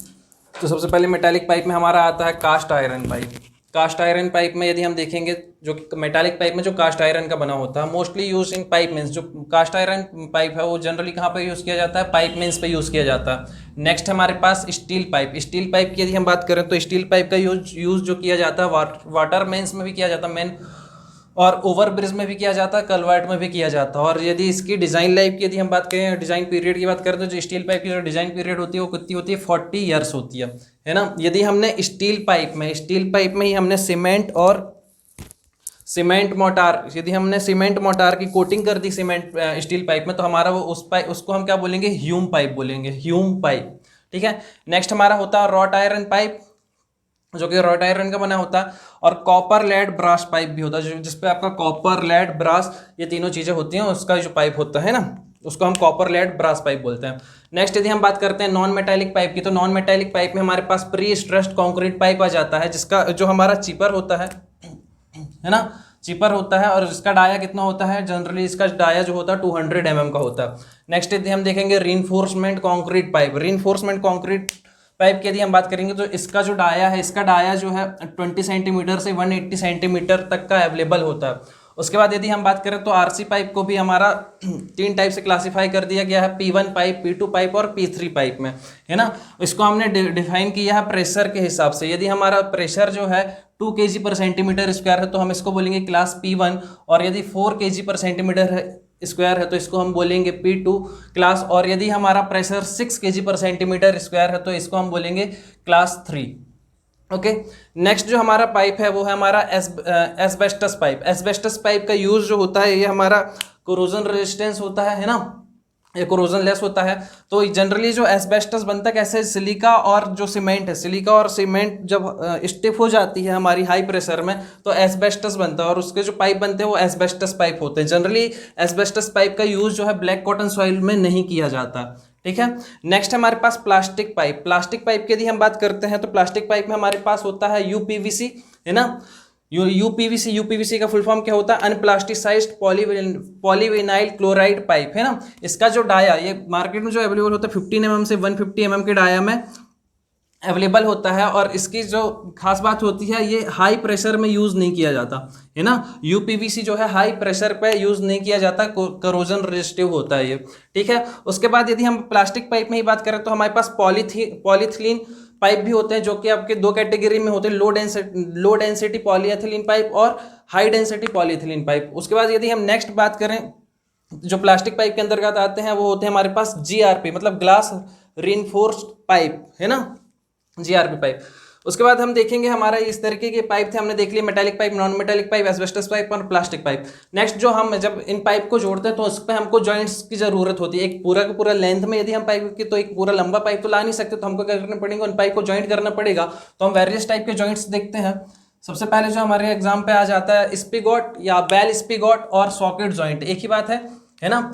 तो सबसे पहले मेटालिक पाइप में हमारा आता है cast iron pipe. Cast iron pipe में यदि हम देखेंगे, जो मेटालिक पाइप में जो कास्ट आयरन का बना होता है, mostly use in pipe means. जो कास्ट आयरन पाइप है वो जनरली कहाँ पे यूज़ किया जाता है, पाइप मीन्स पे यूज़ किया जाता है। नेक्स्ट हमारे पास स्टील पाइप। स्टील पाइप की यदि हम बात करें तो स्टील पाइप का यूज जो किया जाता है वाटर मेन्स में भी किया जाता है, मेन, और ओवर ब्रिज में भी किया जाता है, कलवर्ट में भी किया जाता है। और यदि इसकी डिज़ाइन लाइफ की यदि हम बात करें, डिज़ाइन पीरियड की बात करें, तो जो स्टील पाइप की जो डिज़ाइन पीरियड होती है वो कितनी होती है, 40 ईयर्स होती है ना। यदि हमने स्टील पाइप में ही हमने सीमेंट मोटार, यदि हमने सीमेंट मोटार की कोटिंग कर दी सीमेंट स्टील पाइप में, तो हमारा वो उसको हम क्या बोलेंगे, ह्यूम पाइप बोलेंगे, ह्यूम पाइप, ठीक है। नेक्स्ट हमारा होता है रॉट आयरन पाइप, जो कि रॉट आयरन का बना होता है, और कॉपर लेड ब्रास पाइप भी होता है, जिसपे आपका कॉपर लेड ब्रास ये तीनों चीज़ें होती हैं, उसका जो पाइप होता है ना, उसको हम कॉपर लेड ब्रास पाइप बोलते हैं। नेक्स्ट यदि हम बात करते हैं नॉन मेटालिक पाइप की, तो नॉन मेटालिक पाइप में हमारे पास प्री स्ट्रेस्ड कंक्रीट पाइप आ जाता है, जिसका जो हमारा चिपर होता है ना, चिपर होता है, और इसका डाया कितना होता है, जनरली इसका डाया जो होता है 200 mm का होता है। नेक्स्ट यदि हम देखेंगे reinforcement concrete pipe. Reinforcement concrete pipe की यदि हम बात करेंगे तो इसका जो डाया है, इसका डाया जो है 20 सेंटीमीटर से 180 सेंटीमीटर तक का अवेलेबल होता है। उसके बाद यदि हम बात करें तो आरसी पाइप को भी हमारा 3 टाइप से क्लासीफाई कर दिया गया है, P1 पाइप, P2 पाइप और P3 पाइप में, है ना। इसको हमने डिफाइन किया है प्रेशर के हिसाब से। यदि हमारा प्रेशर जो है 2 kg पर सेंटीमीटर स्क्वायर है तो हम इसको बोलेंगे क्लास P1, और यदि 4 kg पर सेंटीमीटर स्क्वायर है तो इसको हम बोलेंगे P2 क्लास, और यदि हमारा प्रेशर 6 kg पर सेंटीमीटर स्क्वायर है तो इसको हम बोलेंगे क्लास 3। ओके, नेक्स्ट जो हमारा पाइप है वो है हमारा एस्बेस्टस पाइप। एस्बेस्टस पाइप का यूज जो होता है ये हमारा कोरोजन रेजिस्टेंस होता है ना, ये कोरोजन लेस होता है। तो जनरली जो एस्बेस्टस बनता है कैसे, सिलिका और जो सीमेंट है, सिलिका और सीमेंट जब स्टिफ हो जाती है हमारी हाई प्रेशर में तो एस्बेस्टस बनता है, और उसके जो पाइप बनते हैं वो एस्बेस्टस पाइप होते हैं। जनरली एस्बेस्टस पाइप का यूज जो है ब्लैक कॉटन सॉइल में नहीं किया जाता, ठीक है। नेक्स्ट हमारे पास प्लास्टिक पाइप। प्लास्टिक पाइप की यदि हम बात करते हैं तो प्लास्टिक पाइप में हमारे पास होता है यूपीवीसी, है ना। यूपीवीसी का फुल फॉर्म क्या होता है, अनप्लास्टिसाइज्ड पॉलीविनाइल क्लोराइड पाइप, है ना। इसका जो डाया ये मार्केट में जो अवेलेबल होता है 15 mm से 150 mm के डाया में अवेलेबल होता है, और इसकी जो खास बात होती है ये हाई प्रेशर में यूज़ नहीं किया जाता, है ना। यूपीवीसी जो है हाई प्रेशर पे यूज़ नहीं किया जाता, करोजन रेजिस्टिव होता है ये, ठीक है। उसके बाद यदि हम प्लास्टिक पाइप में ही बात करें तो हमारे पास पॉलीथीन पाइप भी होते हैं, जो कि आपके 2 कैटेगरी में होते हैं, लो डेंसिटी पॉलीएथिलीन पाइप और हाई डेंसिटी पॉलीएथिलीन पाइप। उसके बाद यदि हम नेक्स्ट बात करें जो प्लास्टिक पाइप के अंतर्गत आते हैं वो होते हैं हमारे पास जीआरपी, मतलब ग्लास रिइंफोर्स्ड पाइप, है ना, जीआरपी पाइप। उसके बाद हम देखेंगे हमारा इस तरीके के पाइप थे, हमने देख लिया metallic pipe, non metallic pipe, asbestos pipe और प्लास्टिक पाइप। नेक्स्ट जो हम जब इन पाइप को जोड़ते हैं तो उस पर हमको जॉइंट्स की जरूरत होती है। एक पूरा का पूरा लेंथ में यदि हम पाइप की तो एक पूरा लंबा पाइप तो ला नहीं सकते, तो हमको क्या करना पड़ेगा, उन पाइप को ज्वाइंट करना पड़ेगा। तो हम वेरियस टाइप के जॉइंट्स देखते हैं। सबसे पहले जो हमारे एग्जाम पे आ जाता है स्पिगॉट या बेल स्पिगॉट और सॉकेट जॉइंट, एक ही बात है ना।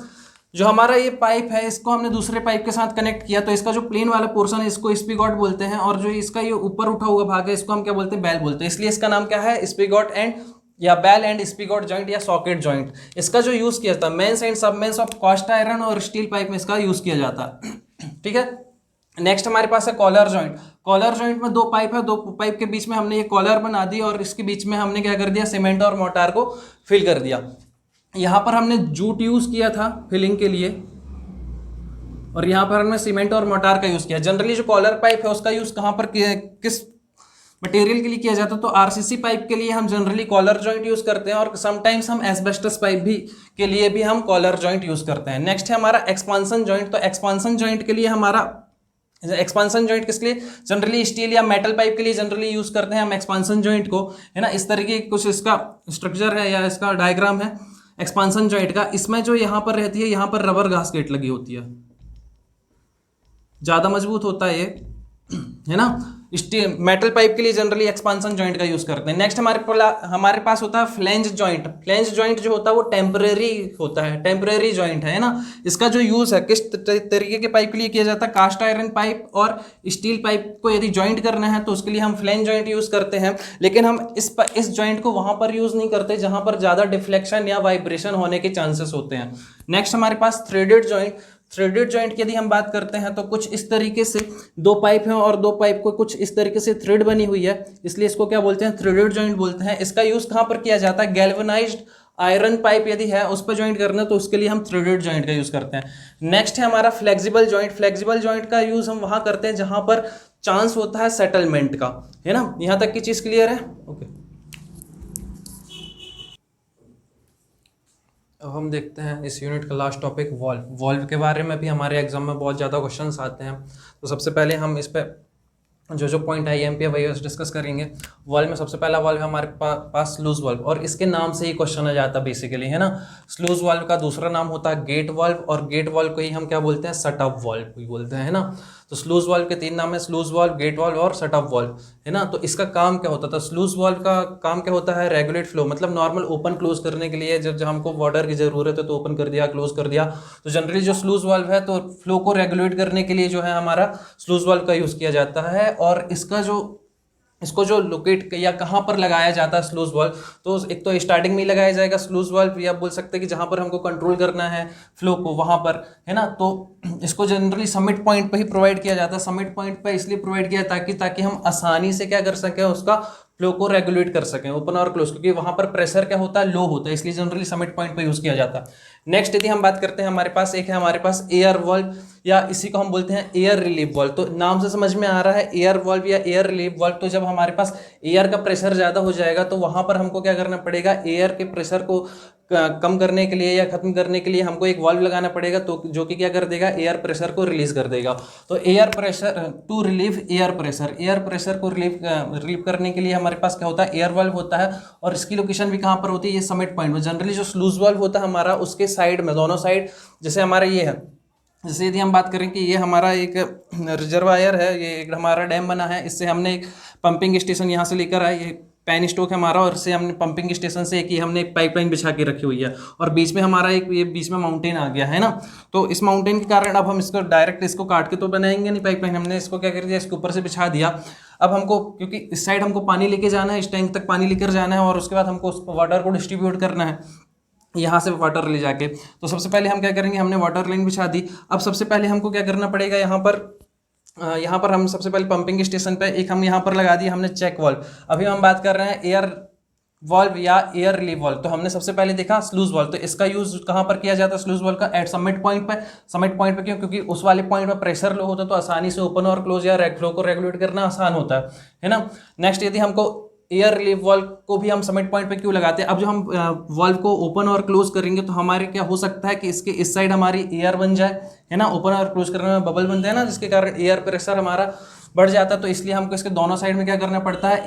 जो हमारा ये पाइप है इसको हमने दूसरे पाइप के साथ कनेक्ट किया, तो इसका जो प्लेन वाला पोर्शन है इसको स्पिगॉट बोलते हैं, और जो इसका ये ऊपर उठा हुआ भाग है इसको हम क्या बोलते हैं, बेल बोलते हैं। इसलिए इसका नाम क्या है, स्पिगॉट एंड या बेल एंड स्पिगॉट जॉइंट या सॉकेट जॉइंट। इसका जो यूज किया जाता है मेंस एंड सब मेंस ऑफ कास्ट आयरन और स्टील पाइप में इसका यूज किया जाता है, ठीक है। नेक्स्ट हमारे पास है कॉलर जॉइंट। कॉलर जॉइंट में 2 पाइप है, 2 पाइप के बीच में हमने ये कॉलर बना दी और इसके बीच में हमने क्या कर दिया, सीमेंट और मोटार को फिल कर दिया। यहाँ पर हमने जूट यूज किया था फिलिंग के लिए, और यहाँ पर हमने सीमेंट और मोटार का यूज किया। जनरली जो कॉलर पाइप है उसका यूज कहाँ पर किस मटेरियल के लिए किया जाता है, तो आरसीसी पाइप के लिए हम जनरली कॉलर जॉइंट यूज करते हैं, और समटाइम्स हम एस्बेस्टस पाइप भी के लिए भी हम कॉलर जॉइंट यूज करते हैं। नेक्स्ट है हमारा एक्सपांसन जॉइंट। तो एक्सपांसन जॉइंट के लिए हमारा एक्सपांसन जॉइंट किस लिए, जनरली स्टील या मेटल पाइप के लिए जनरली यूज करते हैं हम एक्सपांसन जॉइंट को, है ना। इस तरीके कुछ इसका स्ट्रक्चर है या इसका डायग्राम है एक्सपांसन जॉइंट का। इसमें जो यहाँ पर रहती है, यहाँ पर रबर गास्केट लगी होती है, ज्यादा मजबूत होता है ये, है ना। स्टील मेटल पाइप के लिए जनरली एक्सपांसन जॉइंट का यूज करते हैं। नेक्स्ट हमारे पास होता है फ्लेंज जॉइंट। फ्लेंज जॉइंट जो होता है वो टेम्परेरी होता है, टेम्परेरी जॉइंट है ना। इसका जो यूज है किस तरीके के पाइप के लिए किया जाता है, कास्ट आयरन पाइप और स्टील पाइप को यदि जॉइंट करना है तो उसके लिए हम फ्लेंज जॉइंट यूज करते हैं, लेकिन हम इस जॉइंट को वहां पर यूज नहीं करते जहां पर ज्यादा डिफ्लेक्शन या वाइब्रेशन होने के चांसेस होते हैं। नेक्स्ट हमारे पास थ्रेडेड जॉइंट। थ्रेडेड जॉइंट की यदि हम बात करते हैं तो कुछ इस तरीके से 2 पाइप हैं और 2 पाइप को कुछ इस तरीके से थ्रेड बनी हुई है, इसलिए इसको क्या बोलते हैं, थ्रेडेड जॉइंट बोलते हैं। इसका यूज कहाँ पर किया जाता है, गैल्वेनाइज्ड आयरन पाइप यदि है उस पर ज्वाइंट करना तो उसके लिए हम थ्रेडेड जॉइंट का यूज करते हैं। नेक्स्ट है हमारा फ्लेक्सिबल जॉइंट। फ्लेक्सिबल जॉइंट का यूज हम वहां करते हैं जहां पर चांस होता है सेटलमेंट का, है ना। यहां तक की चीज क्लियर है, ओके। अब हम देखते हैं इस यूनिट का लास्ट टॉपिक वॉल्व। वॉल्व के बारे में भी हमारे एग्जाम में बहुत ज़्यादा क्वेश्चंस आते हैं, तो सबसे पहले हम इस पर जो पॉइंट IMP है वही डिस्कस करेंगे। वॉल्व में सबसे पहला वॉल्व है हमारे पास स्लूज वॉल्व, और इसके नाम से ही क्वेश्चन आ जाता है बेसिकली, है ना। स्लूज वॉल्व का दूसरा नाम होता है गेट वॉल्व, और गेट वॉल्व को ही हम क्या बोलते हैं, शट ऑफ वॉल्व भी बोलते हैं, है ना। तो स्लूज वॉल्व के 3 नाम है, स्लूज वॉल्व, गेट वॉल्व और शट ऑफ वॉल्व, है ना। तो इसका काम क्या होता था, स्लूज वॉल्व का काम क्या होता है, रेगुलेट फ्लो, मतलब नॉर्मल ओपन क्लोज करने के लिए जब हमको वाटर की जरूरत है तो ओपन कर दिया, क्लोज कर दिया। तो जनरली जो स्लूज वॉल्व है तो फ्लो को रेगुलेट करने के लिए जो है हमारा स्लूज वॉल्व का यूज किया जाता है। और इसको जो लोकेट या कहाँ पर लगाया जाता है स्लूज वॉल्व, तो एक तो स्टार्टिंग में ही लगाया जाएगा स्लूज वॉल्व, या बोल सकते हैं कि जहाँ पर हमको कंट्रोल करना है फ्लो को वहाँ पर, है ना। तो इसको जनरली समिट पॉइंट पे ही प्रोवाइड किया जाता है। समिट पॉइंट पे इसलिए प्रोवाइड किया ताकि हम आसानी से क्या कर सकें, उसका फ्लो को रेगुलेट कर सकें, ओपन और क्लोज, क्योंकि वहां पर प्रेशर क्या होता है, लो होता है, इसलिए जनरली समिट पॉइंट पे यूज किया जाता है। नेक्स्ट यदि हम बात करते हैं, हमारे पास एक है हमारे पास एयर वाल्व, या इसी को हम बोलते हैं एयर रिलीफ वाल्व। तो नाम से समझ में आ रहा है एयर वाल्व या एयर रिलीफ वाल्व। तो जब हमारे पास एयर का प्रेशर ज्यादा हो जाएगा तो वहां पर हमको क्या करना पड़ेगा, एयर के प्रेशर को कम करने के लिए या खत्म करने के लिए हमको एक वाल्व लगाना पड़ेगा, तो जो कि क्या कर देगा, एयर प्रेशर को रिलीज कर देगा। तो air pressure to relieve air pressure, air pressure को रिलीव करने के लिए हमारे पास क्या होता है, एयर वाल्व होता है। और इसकी लोकेशन भी कहाँ पर होती है, ये समिट पॉइंट में। जनरली जो स्लूज वाल्व होता है हमारा, उसके साइड में, दोनों साइड, जैसे हमारा ये है, जैसे यदि हम बात करें कि ये हमारा एक रिजर्वायर है, ये एक हमारा डैम बना है, इससे हमने एक पंपिंग स्टेशन यहाँ से लेकर आए, ये पैन स्टॉक है हमारा, और इससे हमने पंपिंग स्टेशन से एक ही हमने एक पाइपलाइन बिछा के रखी हुई है, और बीच में हमारा एक ये बीच में माउंटेन आ गया है ना। तो इस माउंटेन के कारण अब हम इसको डायरेक्ट इसको काट के तो बनाएंगे नहीं पाइपलाइन, हमने इसको क्या कर दिया, इसके ऊपर से बिछा दिया। अब हमको, क्योंकि इस साइड हमको पानी लेके जाना है, इस टैंक तक पानी लेकर जाना है, और उसके बाद हमको उस वाटर को डिस्ट्रीब्यूट करना है यहाँ से वाटर ले जाके। तो सबसे पहले हम क्या करेंगे, हमने वाटर लाइन बिछा दी। अब सबसे पहले हमको क्या करना पड़ेगा, यहाँ पर हम सबसे पहले पंपिंग स्टेशन पे एक हम यहाँ पर लगा दिया हमने चेक वाल्व। अभी हम बात कर रहे हैं एयर वाल्व या एयर रिलीफ वाल्व। तो हमने सबसे पहले देखा स्लूज वाल्व, तो इसका यूज कहाँ पर किया जाता है स्लूज वाल्व का, एट समिट पॉइंट पे। समिट पॉइंट पे क्यों, क्योंकि उस वाले पॉइंट पे प्रेशर लो होता है, तो आसानी से ओपन और क्लोज या फ्लो को रेगुलेट करना आसान होता है ना। नेक्स्ट यदि हमको एयर रिलीफ वाल्व को भी हम समिट पॉइंट पे क्यों लगाते हैं, अब जो हम वाल्व को ओपन और क्लोज करेंगे तो हमारे क्या हो सकता है कि इसके इस साइड हमारी एयर बन जाए, है ना। ओपन और क्लोज करने में बबल बनते हैं ना, जिसके कारण एयर प्रेशर हमारा बढ़ जाता है। तो इसलिए हमको इसके दोनों साइड में क्या करना पड़ता है,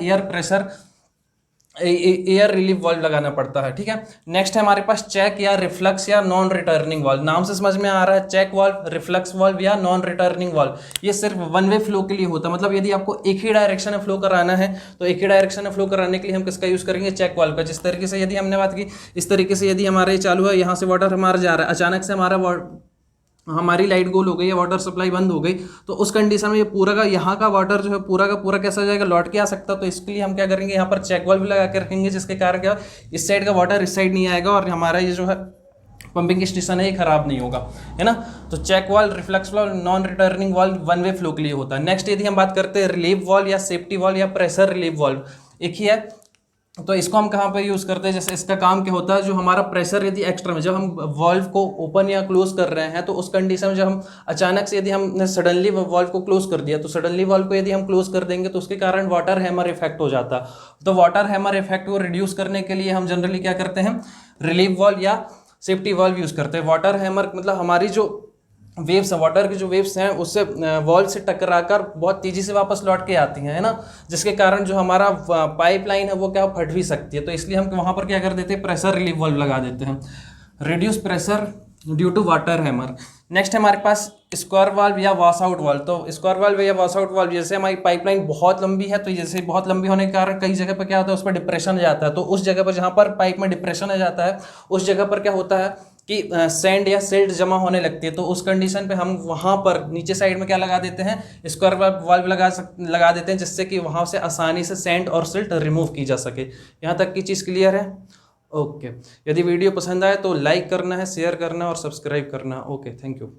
एयर रिलीफ वाल्व लगाना पड़ता है, ठीक है। नेक्स्ट है हमारे पास चेक या रिफ्लक्स या नॉन रिटर्निंग वाल्व। नाम से समझ में आ रहा है, चेक वाल्व, रिफ्लक्स वाल्व या नॉन रिटर्निंग वाल्व, ये सिर्फ वन वे फ्लो के लिए होता है। मतलब यदि आपको एक ही डायरेक्शन में फ्लो कराना है, तो एक ही डायरेक्शन में फ्लो कराने के लिए हम किसका यूज करेंगे, चेक वाल्व का। जिस तरीके से यदि हमने बात की, इस तरीके से यदि हमारा ये चालू है, यहाँ से वाटर हमारा जा रहा है, अचानक से हमारी लाइट गोल हो गई या वाटर सप्लाई बंद हो गई, तो उस कंडीशन में ये पूरा का यहाँ का वाटर जो है पूरा का पूरा कैसा हो जाएगा, लौट के आ सकता। तो इसके लिए हम क्या करेंगे, यहाँ पर चेक वाल्व लगा के रखेंगे, जिसके कारण क्या, इस साइड का वाटर इस साइड नहीं आएगा, और हमारा ये जो है पंपिंग स्टेशन है ये खराब नहीं होगा, है ना। तो check valve, reflux valve, non returning valve one way flow के लिए होता है। नेक्स्ट यदि हम बात करते हैं रिलीफ वाल्व या सेफ्टी वाल्व या प्रेशर रिलीफ वाल्व, एक ही है। तो इसको हम कहाँ पर यूज़ करते हैं, जैसे इसका काम क्या होता है, जो हमारा प्रेशर यदि एक्स्ट्रा में, जब हम वाल्व को ओपन या क्लोज कर रहे हैं, तो उस कंडीशन में जब हम अचानक से यदि हमने सडनली वाल्व को क्लोज कर दिया, तो सडनली वाल्व को यदि हम क्लोज कर देंगे तो उसके कारण वाटर हैमर इफेक्ट हो जाता है। तो वाटर हैमर इफेक्ट को रिड्यूस करने के लिए हम जनरली क्या करते हैं, रिलीफ वाल्व या सेफ्टी वाल्व यूज़ करते हैं। वाटर हैमर मतलब हमारी जो वेव्स, वाटर की जो वेव्स हैं उससे वॉल से टकराकर बहुत तेजी से वापस लौट के आती हैं, है ना, जिसके कारण जो हमारा पाइपलाइन है वो क्या फट भी सकती है। तो इसलिए हम वहाँ पर क्या कर देते हैं, प्रेशर रिलीफ वाल्व लगा देते हैं, reduce pressure due to water hammer. Next है हमारे पास स्क्वायर वाल्व या वॉश आउट वाल्व। तो स्क्वायर वाल्व या वॉश आउट वाल्व, जैसे हमारी पाइपलाइन बहुत लंबी है, तो जैसे बहुत लंबी होने के कारण कई जगह पर क्या होता है, उस पर डिप्रेशन आ जाता है। तो उस जगह पर जहाँ पर पाइप में डिप्रेशन आ जाता है, उस जगह पर क्या होता है कि सैंड या सिल्ट जमा होने लगती है। तो उस कंडीशन पे हम वहाँ पर नीचे साइड में क्या लगा देते हैं, स्क्वायर वाल्व लगा देते हैं, जिससे कि वहाँ से आसानी से सैंड और सिल्ट रिमूव की जा सके। यहाँ तक की चीज़ क्लियर है? ओके। यदि वीडियो पसंद आए तो लाइक करना है, शेयर करना और सब्सक्राइब करना। Okay, thank you.